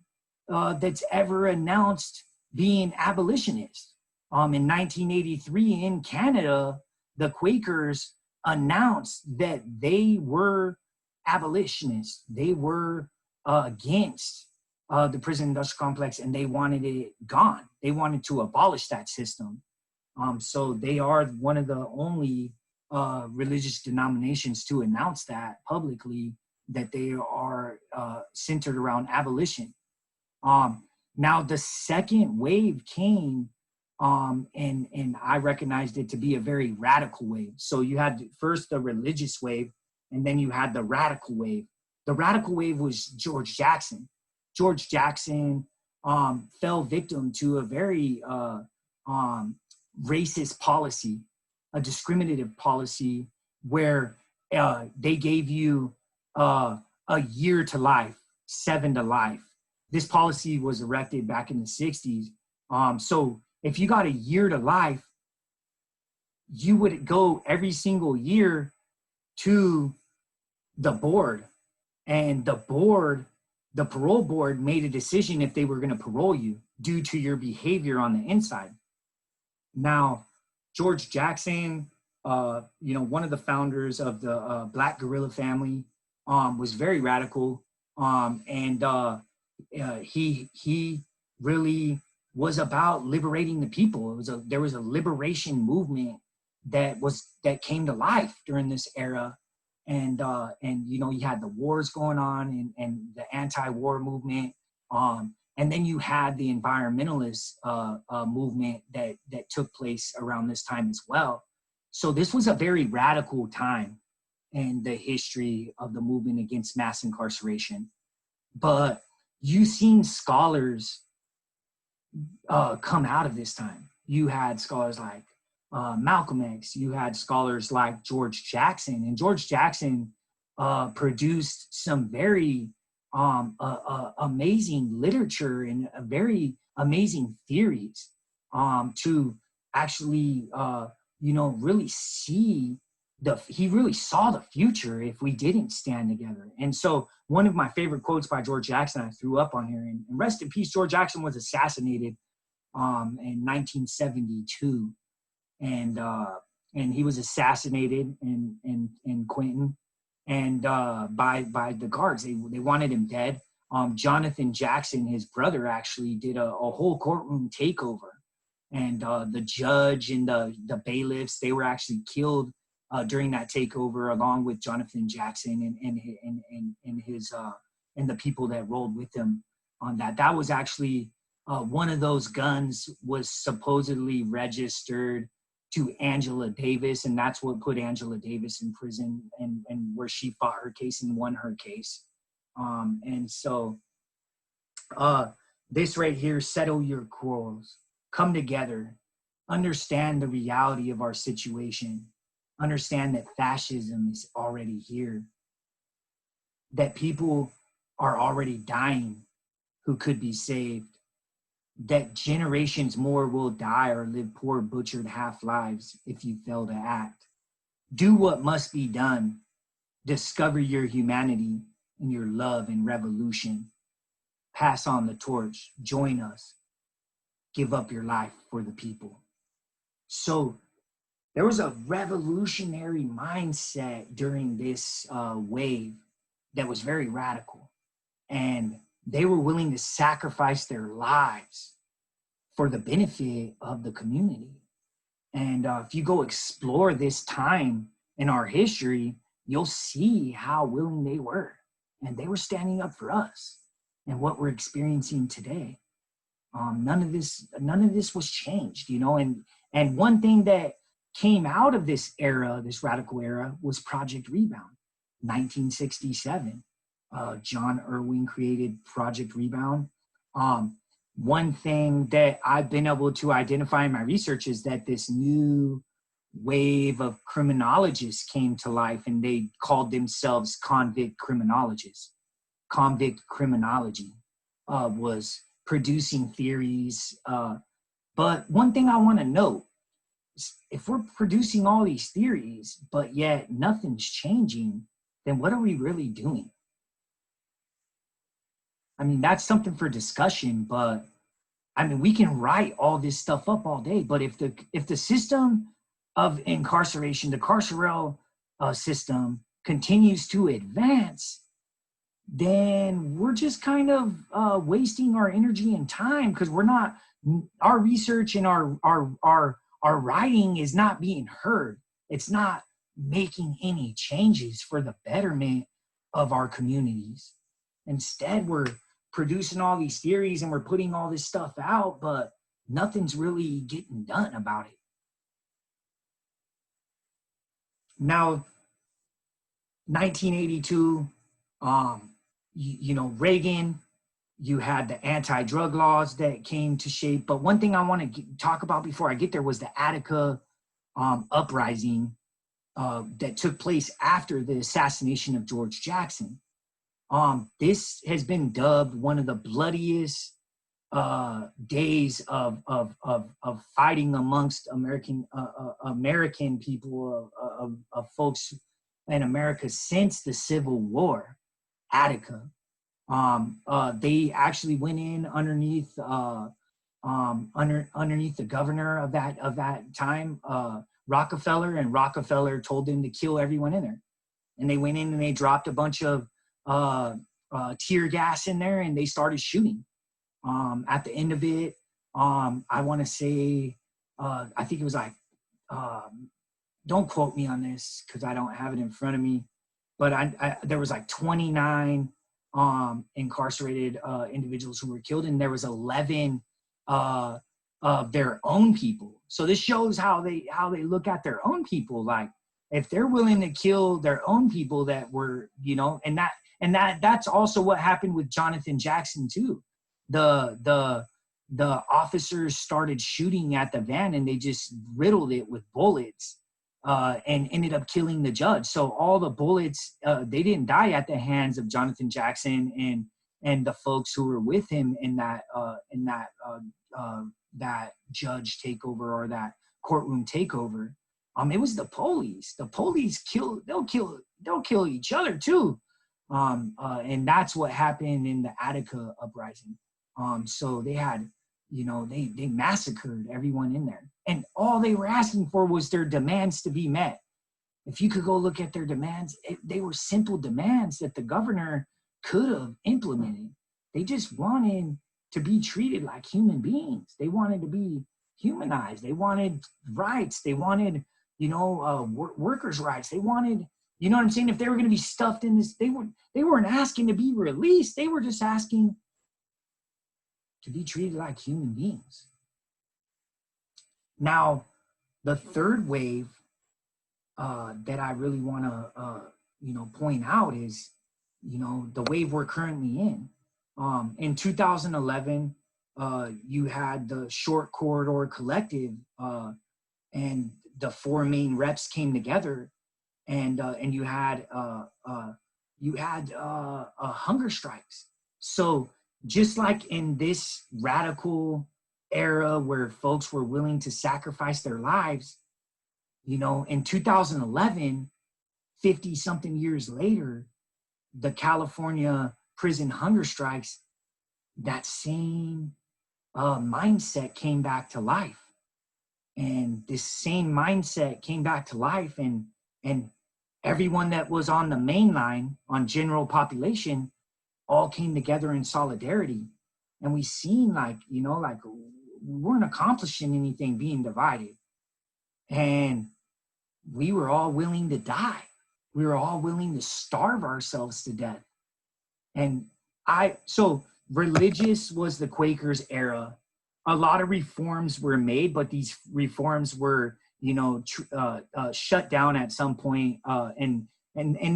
that's ever announced being abolitionist. In 1983 in Canada, the Quakers announced that they were abolitionists. They were against the prison industrial complex, and they wanted it gone. They wanted to abolish that system. So they are one of the only religious denominations to announce that publicly, that they are centered around abolition. Now the second wave came, and I recognized it to be a very radical wave. So you had first the religious wave, and then you had the radical wave. The radical wave was George Jackson. George Jackson fell victim to a very racist policy, a discriminative policy, where they gave you a year to life, 7 to life. This policy was erected back in the 60s. So if you got a year to life, you would go every single year to the board. And the parole board made a decision if they were going to parole you due to your behavior on the inside. Now, George Jackson, one of the founders of the Black guerrilla family, was very radical. And he really was about liberating the people. There was a liberation movement that came to life during this era. And you had the wars going on and the anti-war movement. And then you had the environmentalist movement that took place around this time as well. So this was a very radical time in the history of the movement against mass incarceration. But you've seen scholars come out of this time. You had scholars like Malcolm X. You had scholars like George Jackson. And George Jackson produced some very amazing literature and very amazing theories to actually, really see he really saw the future if we didn't stand together. And so one of my favorite quotes by George Jackson I threw up on here, and rest in peace, George Jackson was assassinated in 1972, and he was assassinated in Quentin, and by the guards. They wanted him dead. Jonathan Jackson, his brother, actually did a whole courtroom takeover, and the judge and the bailiffs, they were actually killed during that takeover, along with Jonathan Jackson and his and the people that rolled with him on that. That was actually one of those guns was supposedly registered to Angela Davis, and that's what put Angela Davis in prison, and where she fought her case and won her case. And so this right here, settle your quarrels, come together, understand the reality of our situation, understand that fascism is already here, that people are already dying who could be saved, that generations more will die or live poor, butchered half lives if you fail to act. Do what must be done. Discover your humanity and your love and revolution. Pass on the torch. Join us. Give up your life for the people. So there was a revolutionary mindset during this wave that was very radical. And they were willing to sacrifice their lives for the benefit of the community. And if you go explore this time in our history, you'll see how willing they were. And they were standing up for us and what we're experiencing today. None of this was changed, you know. And one thing that came out of this era, this radical era, was Project Rebound, 1967. John Irwin created Project Rebound. One thing that I've been able to identify in my research is that this new wave of criminologists came to life, and they called themselves convict criminologists. Convict criminology was producing theories. But one thing I want to note is, if we're producing all these theories, but yet nothing's changing, then what are we really doing? I mean, that's something for discussion, but I mean, we can write all this stuff up all day, but if the system of incarceration, the carceral system continues to advance, then we're just kind of wasting our energy and time, because our research and our writing is not being heard. It's not making any changes for the betterment of our communities. Instead, we're producing all these theories and we're putting all this stuff out, but nothing's really getting done about it. Now, 1982, you know, Reagan, you had the anti-drug laws that came to shape. But one thing I want to talk about before I get there was the Attica uprising that took place after the assassination of George Jackson. This has been dubbed one of the bloodiest days of fighting amongst American people, of folks in America since the Civil War. Attica, they actually went in underneath underneath the governor of that time, Rockefeller, and Rockefeller told them to kill everyone in there. And they went in and they dropped a bunch of tear gas in there, and they started shooting. At the end of it, I want to say, I think it was like, don't quote me on this because I don't have it in front of me, but there was like 29 incarcerated individuals who were killed, and there was 11 of their own people. So this shows how they look at their own people. Like, if they're willing to kill their own people that were, you know, and that's also what happened with Jonathan Jackson too. The officers started shooting at the van, and they just riddled it with bullets, and ended up killing the judge. So all the bullets, they didn't die at the hands of Jonathan Jackson and the folks who were with him in that judge takeover or that courtroom takeover. It was the police. The police they'll kill each other too. And that's what happened in the Attica uprising. So they had they massacred everyone in there. And all they were asking for was their demands to be met. If you could go look at their demands, they were simple demands that the governor could have implemented. They just wanted to be treated like human beings. They wanted to be humanized. They wanted rights. They wanted, workers' rights. They wanted, you know what I'm saying? If they were going to be stuffed in this, they weren't asking to be released. They were just asking to be treated like human beings. Now, the third wave that I really want to, point out is, the wave we're currently in. In 2011, you had the Short Corridor Collective, and the four main reps came together, and you had hunger strikes. So just like in this radical era where folks were willing to sacrifice their lives, in 2011, 50 something years later, the California prison hunger strikes, that same mindset came back to life. And this same mindset came back to life, and everyone that was on the main line on general population all came together in solidarity. And we seen like we weren't accomplishing anything being divided. And we were all willing to die. We were all willing to starve ourselves to death. And so religious was the Quakers' era. A lot of reforms were made, but these reforms were, shut down at some point. And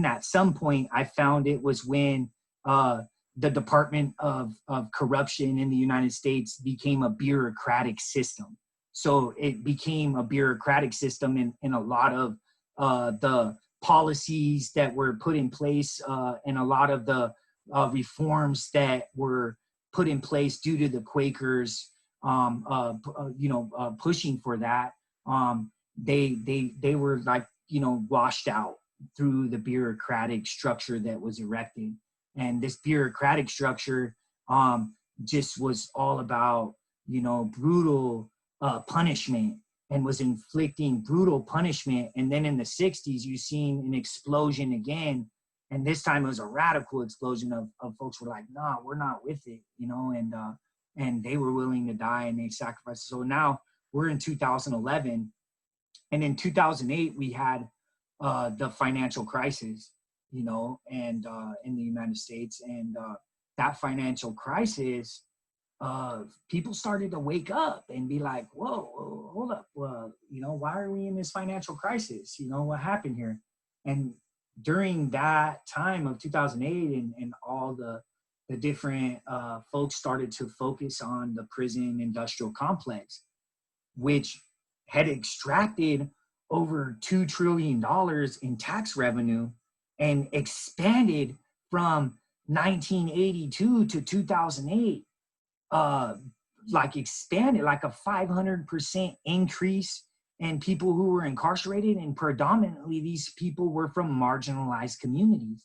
at some point, I found it was when the Department of Corruption in the United States became a bureaucratic system. So it became a bureaucratic system in a lot of the policies that were put in place, and a lot of the reforms that were put in place due to the Quakers, pushing for that. They were like, washed out through the bureaucratic structure that was erected. And this bureaucratic structure just was all about, brutal punishment, and was inflicting brutal punishment. And then in the 60s, you've seen an explosion again. And this time it was a radical explosion of folks were like, nah, we're not with it, and they were willing to die and they sacrificed. So now we're in 2011. And in 2008, we had the financial crisis, and in the United States. And that financial crisis, people started to wake up and be like, whoa, hold up. Why are we in this financial crisis? What happened here? And during that time of 2008 and all the different folks started to focus on the prison industrial complex, which had extracted over $2 trillion in tax revenue and expanded from 1982 to 2008, expanded like a 500% increase in people who were incarcerated, and predominantly these people were from marginalized communities.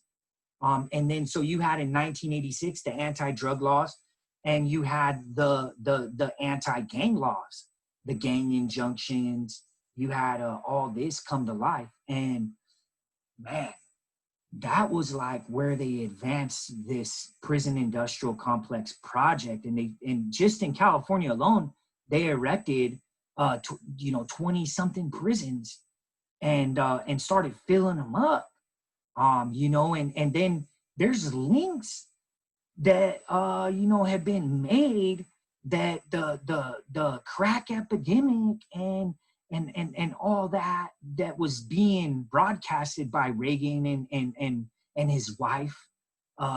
And then so you had in 1986 the anti-drug laws, and you had the anti-gang laws, the gang injunctions. You had all this come to life, and man, that was like where they advanced this prison industrial complex project. And just in California alone, they erected 20 something prisons and started filling them up. And then there's links that have been made that the crack epidemic and all that was being broadcasted by Reagan and his wife.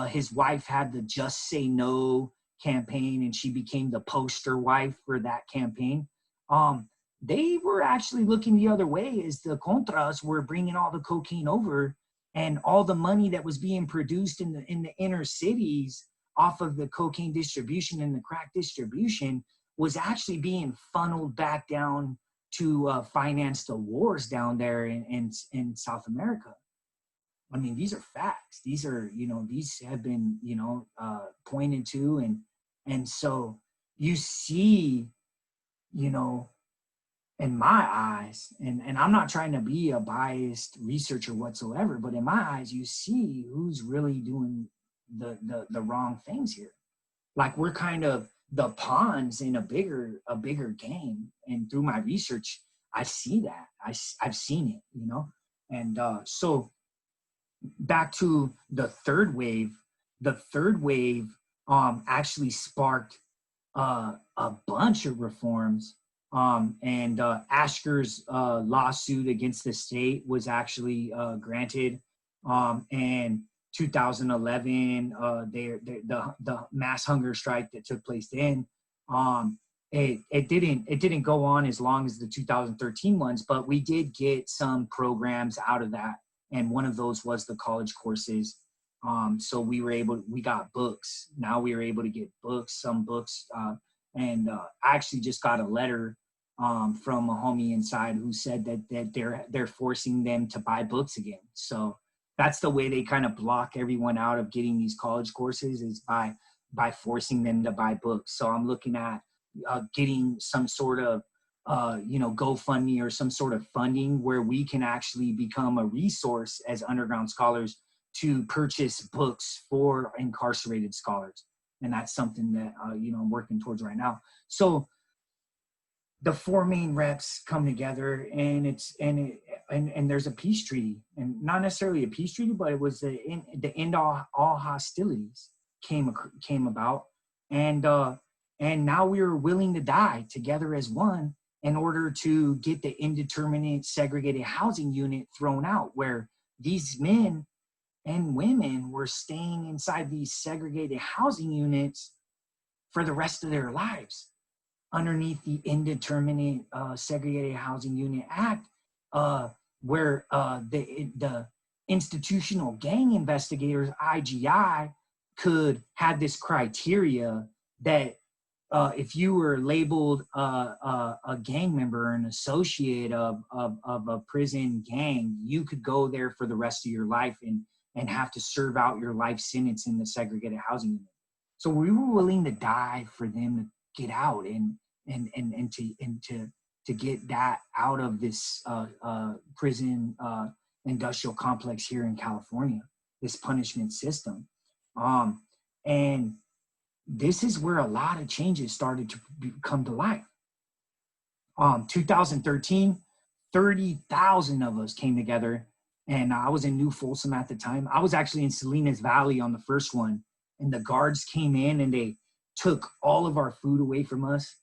His wife had the Just Say No campaign, and she became the poster wife for that campaign. They were actually looking the other way as the Contras were bringing all the cocaine over, and all the money that was being produced in the inner cities off of the cocaine distribution and the crack distribution was actually being funneled back down to finance the wars down there in South America. I mean, these are facts. These are, these have been, pointed to. And so, you see, you know, in my eyes, and I'm not trying to be a biased researcher whatsoever, but in my eyes, you see who's really doing the wrong things here. Like we're kind of the pawns in a bigger game. And through my research, I see that. I've seen it, you know. And so back to the third wave. The third wave actually sparked a bunch of reforms. And Asker's lawsuit against the state was actually granted. And 2011, the mass hunger strike that took place then, it didn't go on as long as the 2013 ones, but we did get some programs out of that, and one of those was the college courses. So we got books. Now we were able to get books, some books, and I actually just got a letter from a homie inside who said that they're forcing them to buy books again. So that's the way they kind of block everyone out of getting these college courses, is by forcing them to buy books. So I'm looking at getting some sort of GoFundMe or some sort of funding where we can actually become a resource as underground scholars to purchase books for incarcerated scholars. And that's something that I'm working towards right now. So the four main reps come together, and there's a peace treaty, and not necessarily a peace treaty, but it was the end all hostilities came about, and now we are willing to die together as one in order to get the indeterminate segregated housing unit thrown out, where these men and women were staying inside these segregated housing units for the rest of their lives underneath the Indeterminate Segregated Housing Unit Act, where the institutional gang investigators, IGI, could have this criteria that if you were labeled a gang member, an associate of a prison gang, you could go there for the rest of your life and have to serve out your life sentence in the segregated housing unit. So we were willing to die for them to get out and to get that out of this prison industrial complex here in California, this punishment system. And this is where a lot of changes started to come to life. 2013, 30,000 of us came together, and I was in New Folsom at the time. I was actually in Salinas Valley on the first one, and the guards came in and they took all of our food away from us.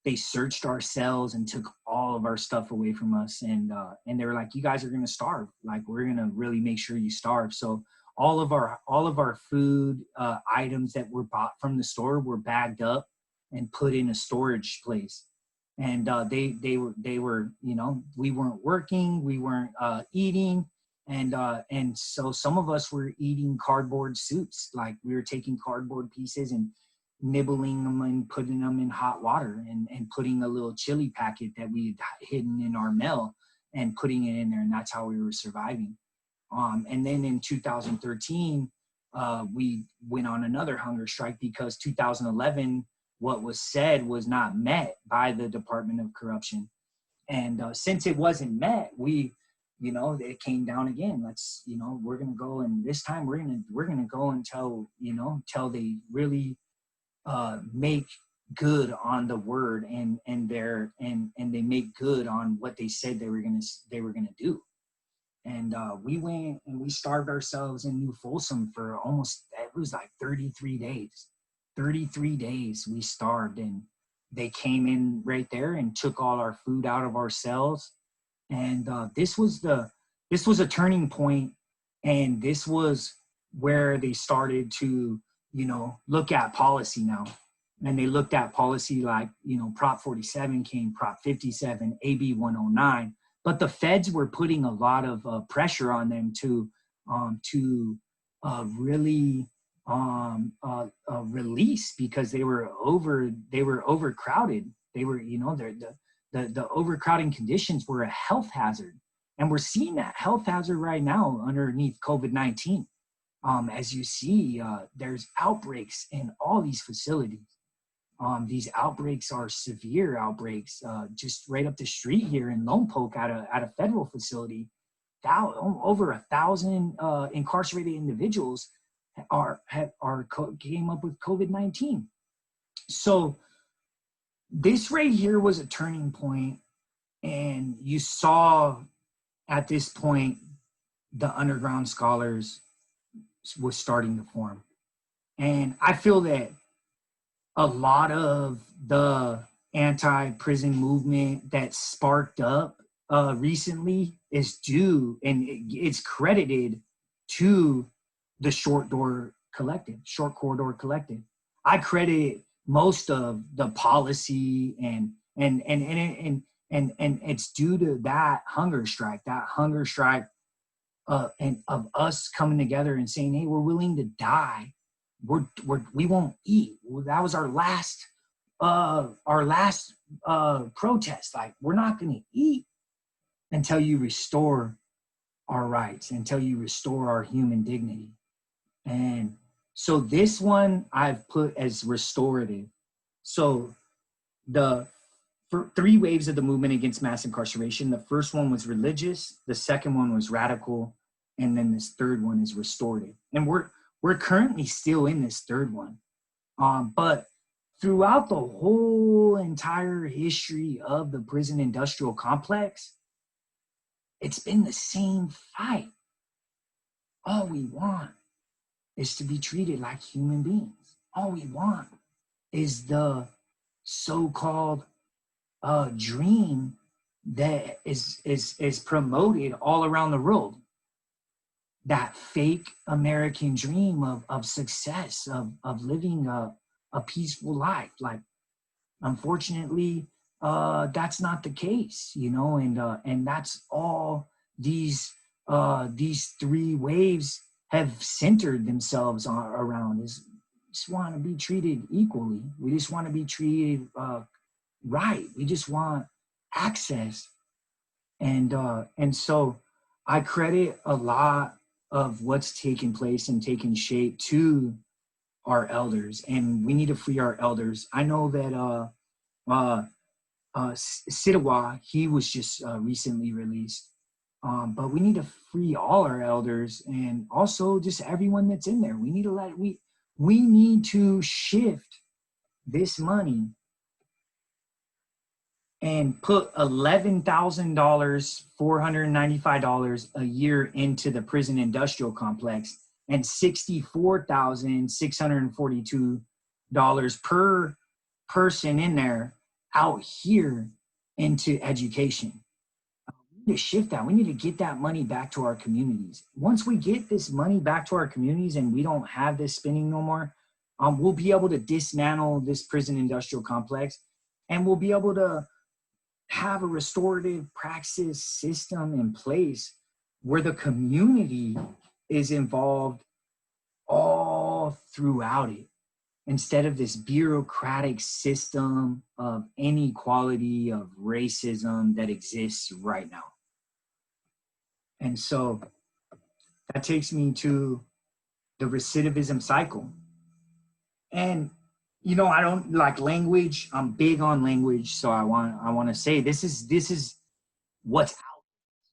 They searched our cells and took all of our stuff away from us, and they were like, "You guys are gonna starve. Like, we're gonna really make sure you starve." So all of our food items that were bought from the store were bagged up and put in a storage place. And they were we weren't working, we weren't eating, and so some of us were eating cardboard soups. Like, we were taking cardboard pieces and nibbling them and putting them in hot water, and putting a little chili packet that we had hidden in our mail and putting it in there, and that's how we were surviving. And then in 2013, we went on another hunger strike because 2011, what was said was not met by the Department of Corruption. And since it wasn't met, it came down again. We're going to go, and this time we're going to go until they really make good on the word, and they make good on what they said they were going to do. And we went and we starved ourselves in New Folsom for it was like 33 days. 33 days we starved, and they came in right there and took all our food out of our cells. And this was a turning point, and this was where they started to, look at policy now. And they looked at policy like, Prop 47 came, Prop 57, AB 109. But the feds were putting a lot of pressure on them to really release, because they were overcrowded. They were, the overcrowding conditions were a health hazard, and we're seeing that health hazard right now underneath COVID-19. As you see, there's outbreaks in all these facilities. These outbreaks are severe outbreaks. Just right up the street here in Lone Poke at a federal facility, over 1,000 incarcerated individuals came up with COVID-19. So this right here was a turning point, and you saw at this point the underground scholars was starting to form. And I feel that a lot of the anti-prison movement that sparked up recently is due, and it's credited to the short corridor collective. I credit most of the policy and it's due to that hunger strike and of us coming together and saying, hey, we're willing to die. We won't eat. That was our last protest. Like, we're not going to eat until you restore our rights, until you restore our human dignity. And so this one I've put as restorative. So for 3 waves of the movement against mass incarceration. The first one was religious, the second one was radical, and then this third one is restorative. And we're currently still in this third one. But throughout the whole entire history of the prison industrial complex, it's been the same fight. All we want is to be treated like human beings. All we want is the so-called dream that is promoted all around the world. That fake American dream of success, of living a peaceful life. Like, unfortunately, that's not the case, you know, and that's all these 3 waves have centered themselves around, is just want to be treated equally. We just want to be treated right. We just want access. And so I credit a lot of what's taken place and taken shape to our elders, and we need to free our elders. I know that Sidawa, he was just recently released, but we need to free all our elders, and also just everyone that's in there. We need to we need to shift this money and put $11,000, $495 a year into the prison industrial complex, and $64,642 per person in there out here into education. We need to shift that. We need to get that money back to our communities. Once we get this money back to our communities and we don't have this spending no more, we'll be able to dismantle this prison industrial complex, and we'll be able to have a restorative praxis system in place where the community is involved all throughout it, instead of this bureaucratic system of inequality, of racism that exists right now. And so that takes me to the recidivism cycle. And you know, I don't like language. I'm big on language, so I want to say this is what's out,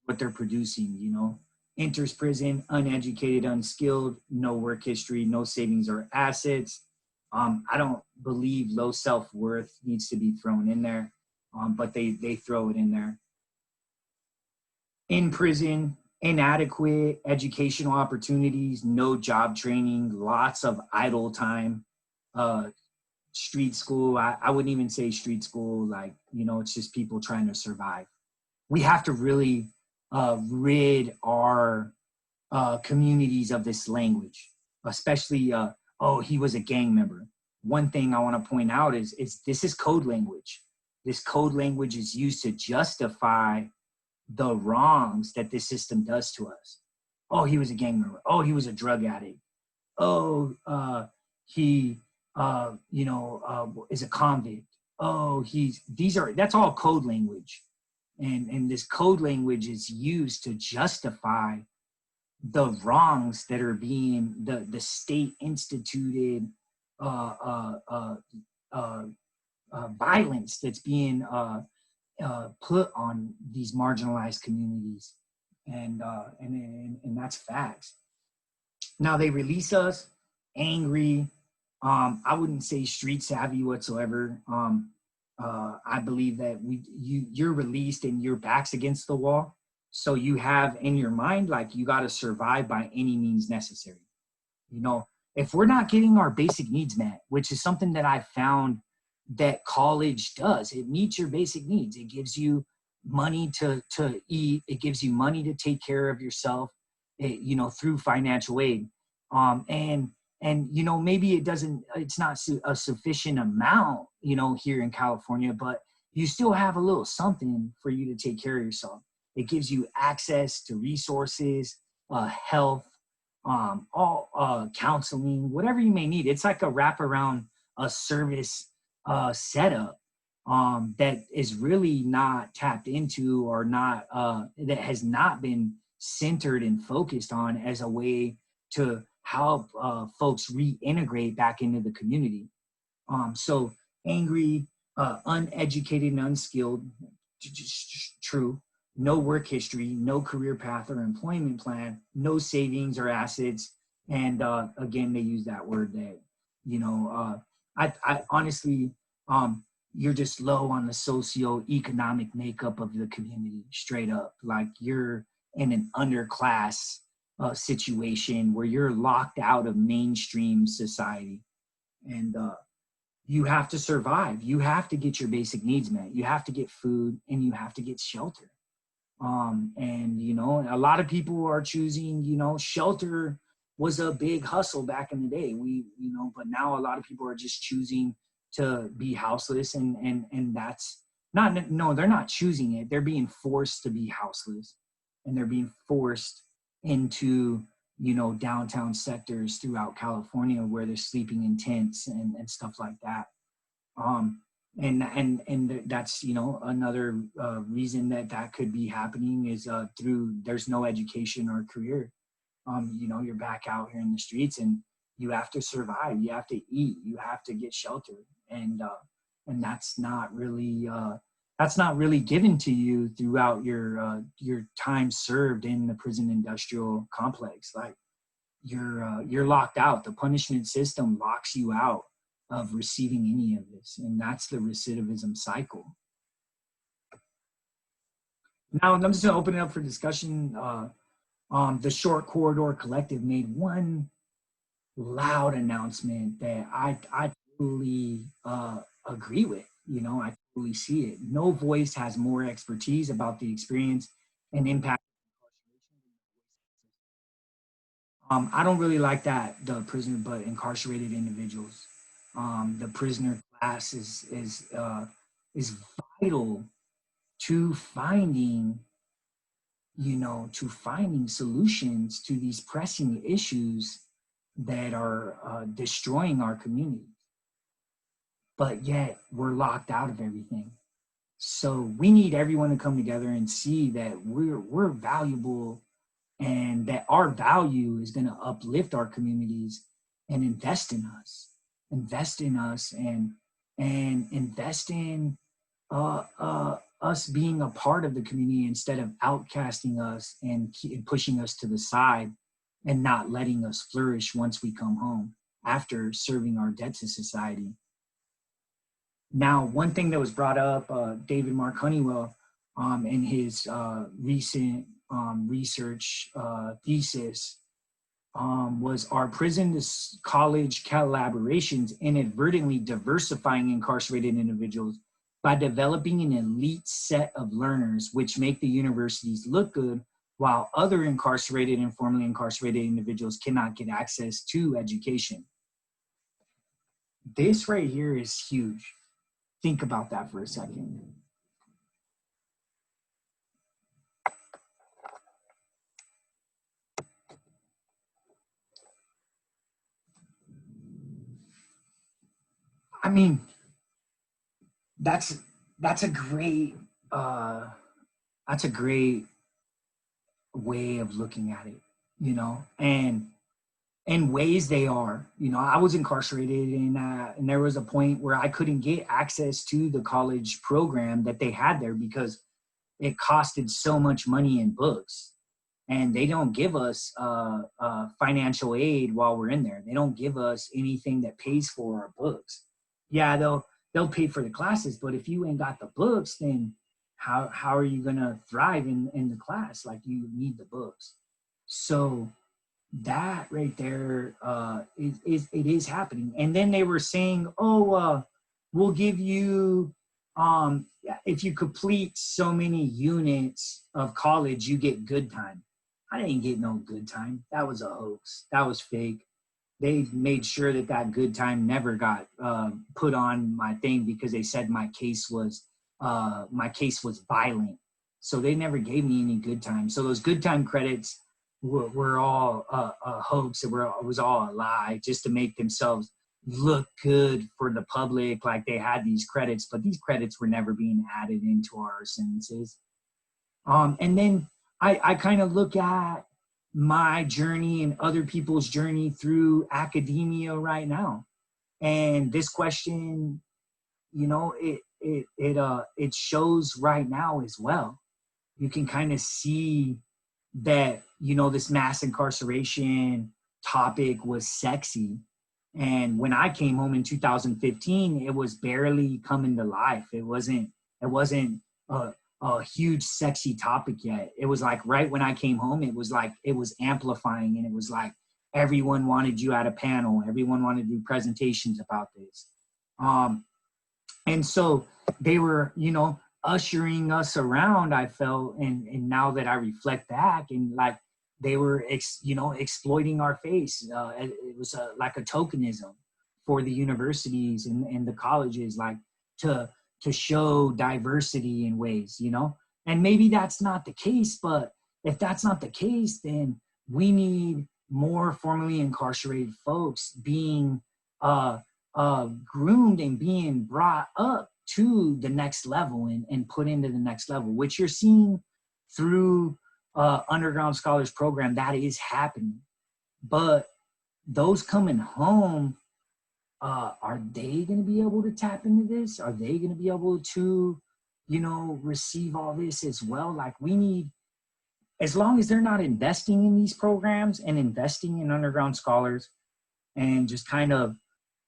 what they're producing. You know, enters prison, uneducated, unskilled, no work history, no savings or assets. I don't believe low self-worth needs to be thrown in there, but they throw it in there. In prison, inadequate educational opportunities, no job training, lots of idle time. Street school, I wouldn't even say street school, like, you know, it's just people trying to survive. We have to really rid our communities of this language, especially, oh, he was a gang member. One thing I want to point out is this is code language. This code language is used to justify the wrongs that this system does to us. Oh, he was a gang member. Oh, he was a drug addict. Oh, he is a convict. Oh, that's all code language. And this code language is used to justify the wrongs that are being, the state instituted violence that's being put on these marginalized communities, and that's facts. Now they release us angry. I wouldn't say street savvy whatsoever. I believe that you're released and your back's against the wall. So you have in your mind, like, you got to survive by any means necessary. You know, if we're not getting our basic needs met, which is something that I found that college does, it meets your basic needs. It gives you money to eat. It gives you money to take care of yourself, through financial aid. And maybe it's not a sufficient amount, here in California, but you still have a little something for you to take care of yourself. It gives you access to resources, health, all counseling, whatever you may need. It's like a wraparound service setup that is really not tapped into, or not that has not been centered and focused on as a way to help folks reintegrate back into the community. So angry, uneducated and unskilled, true. No work history, no career path or employment plan, no savings or assets. And again, they use that word that, I honestly, you're just low on the socioeconomic makeup of the community, straight up. Like, you're in an underclass situation where you're locked out of mainstream society. And you have to survive. You have to get your basic needs met. You have to get food, and you have to get shelter. And a lot of people are choosing, shelter was a big hustle back in the day. But now a lot of people are just choosing to be houseless, and that's not, no, they're not choosing it. They're being forced to be houseless, and they're being forced into, downtown sectors throughout California where they're sleeping in tents and stuff like that. And that's, another reason that could be happening is through, there's no education or career. You're back out here in the streets, and you have to survive. You have to eat. You have to get shelter, and that's not really given to you throughout your time served in the prison industrial complex. Like, you're locked out. The punishment system locks you out of receiving any of this, and that's the recidivism cycle. Now, I'm just going to open it up for discussion. The Short Corridor Collective made one loud announcement that I totally agree with. I totally see it. No voice has more expertise about the experience and impact of incarceration. I don't really like that, the prisoner, but incarcerated individuals. The prisoner class is vital to finding solutions to these pressing issues that are destroying our community. But yet we're locked out of everything. So we need everyone to come together and see that we're valuable, and that our value is going to uplift our communities, and invest in us, and invest in us being a part of the community, instead of outcasting us and pushing us to the side, and not letting us flourish once we come home after serving our debt to society. Now, one thing that was brought up, David Mark Honeywell, in his recent research thesis, was, our prison to college collaborations inadvertently diversifying incarcerated individuals by developing an elite set of learners, which make the universities look good, while other incarcerated and formerly incarcerated individuals cannot get access to education. This right here is huge. Think about that for a second. I mean, that's a great way of looking at it, and in ways they are. You know, I was incarcerated, and there was a point where I couldn't get access to the college program that they had there because it costed so much money in books. And they don't give us financial aid while we're in there. They don't give us anything that pays for our books. Yeah, they'll pay for the classes, but if you ain't got the books, then how are you gonna thrive in the class? Like, you need the books. So that right there is happening. And then they were saying, oh, we'll give you, if you complete so many units of college, you get good time. I didn't get no good time. That was a hoax. That was fake. They made sure that that good time never got put on my thing because they said my case was violent. So they never gave me any good time. So those good time credits were all a hoax. It was all a lie just to make themselves look good for the public, like they had these credits, but these credits were never being added into our sentences. And then I kind of look at my journey and other people's journey through academia right now. And this question, you know, it shows right now as well. You can kind of see that, you know, this mass incarceration topic was sexy. And when I came home in 2015, it was barely coming to life. It wasn't a huge sexy topic yet. It was like right when I came home, it was amplifying, and it was like everyone wanted you at a panel. Everyone wanted to do presentations about this. And so they were, you know, ushering us around, I felt, and now that I reflect back, and like they were, exploiting our face. It was like a tokenism for the universities and the colleges, like to show diversity in ways, you know. And maybe that's not the case, but if that's not the case, then we need more formerly incarcerated folks being groomed and being brought up to the next level and put into the next level, which you're seeing through Underground Scholars Program. That is happening. But those coming home, are they going to be able to tap into this? Are they going to be able to, you know, receive all this as well? Like, we need, as long as they're not investing in these programs and investing in Underground Scholars and just kind of,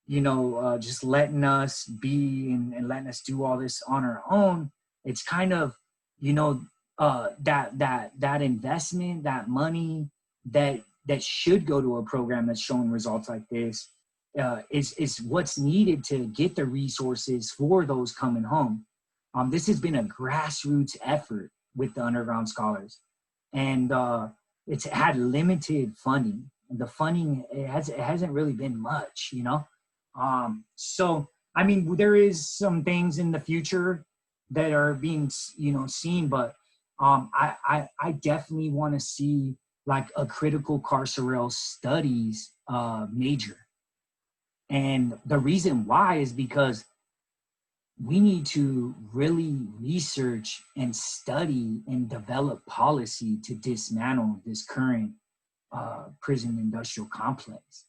you know, just letting us be and letting us do all this on our own, it's kind of, you know, that investment, that money that should go to a program that's showing results like this, is what's needed to get the resources for those coming home. This has been a grassroots effort with the Underground Scholars, and it's had limited funding. The funding, it hasn't really been much, you know. So, I mean, there is some things in the future that are being, you know, seen, but I definitely want to see like a critical carceral studies major. And the reason why is because we need to really research and study and develop policy to dismantle this current prison industrial complex.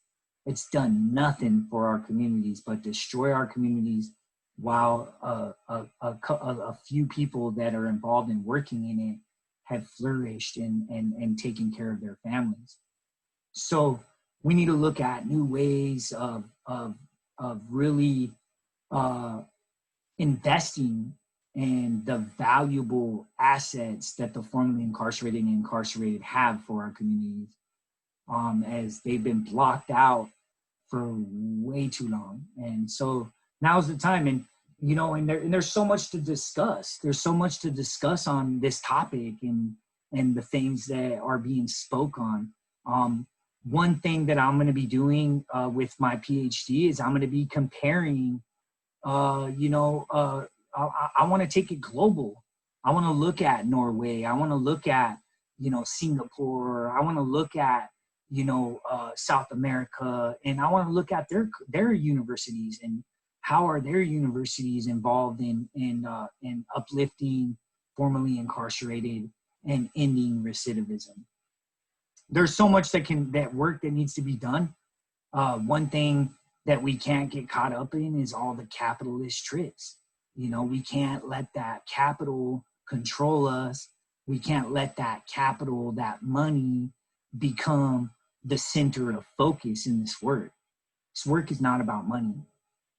It's done nothing for our communities but destroy our communities, while a few people that are involved in working in it have flourished and taken care of their families. So we need to look at new ways of really investing in the valuable assets that the formerly incarcerated and incarcerated have for our communities, as they've been blocked out for way too long. And so now's the time. And, you know, and there's so much to discuss. There's so much to discuss on this topic and the things that are being spoke on. One thing that I'm going to be doing with my PhD is I'm going to be comparing, I want to take it global. I want to look at Norway. I want to look at, you know, Singapore. I want to look at, you know, South America, and I want to look at their universities and how are their universities involved in uplifting formerly incarcerated and ending recidivism. there's so much that work that needs to be done. One thing that we can't get caught up in is all the capitalist tricks. You know, we can't let that capital control us. We can't let that capital, that money, become the center of focus in this work. This work is not about money.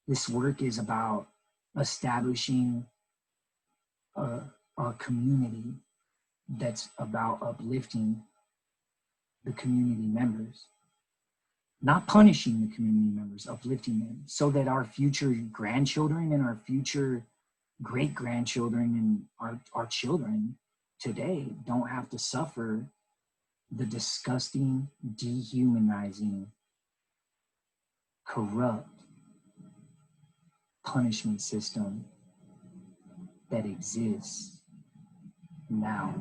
This work is about establishing a community that's about uplifting the community members, not punishing the community members, uplifting them, so that our future grandchildren and our future great-grandchildren and our children today don't have to suffer the disgusting, dehumanizing, corrupt punishment system that exists now.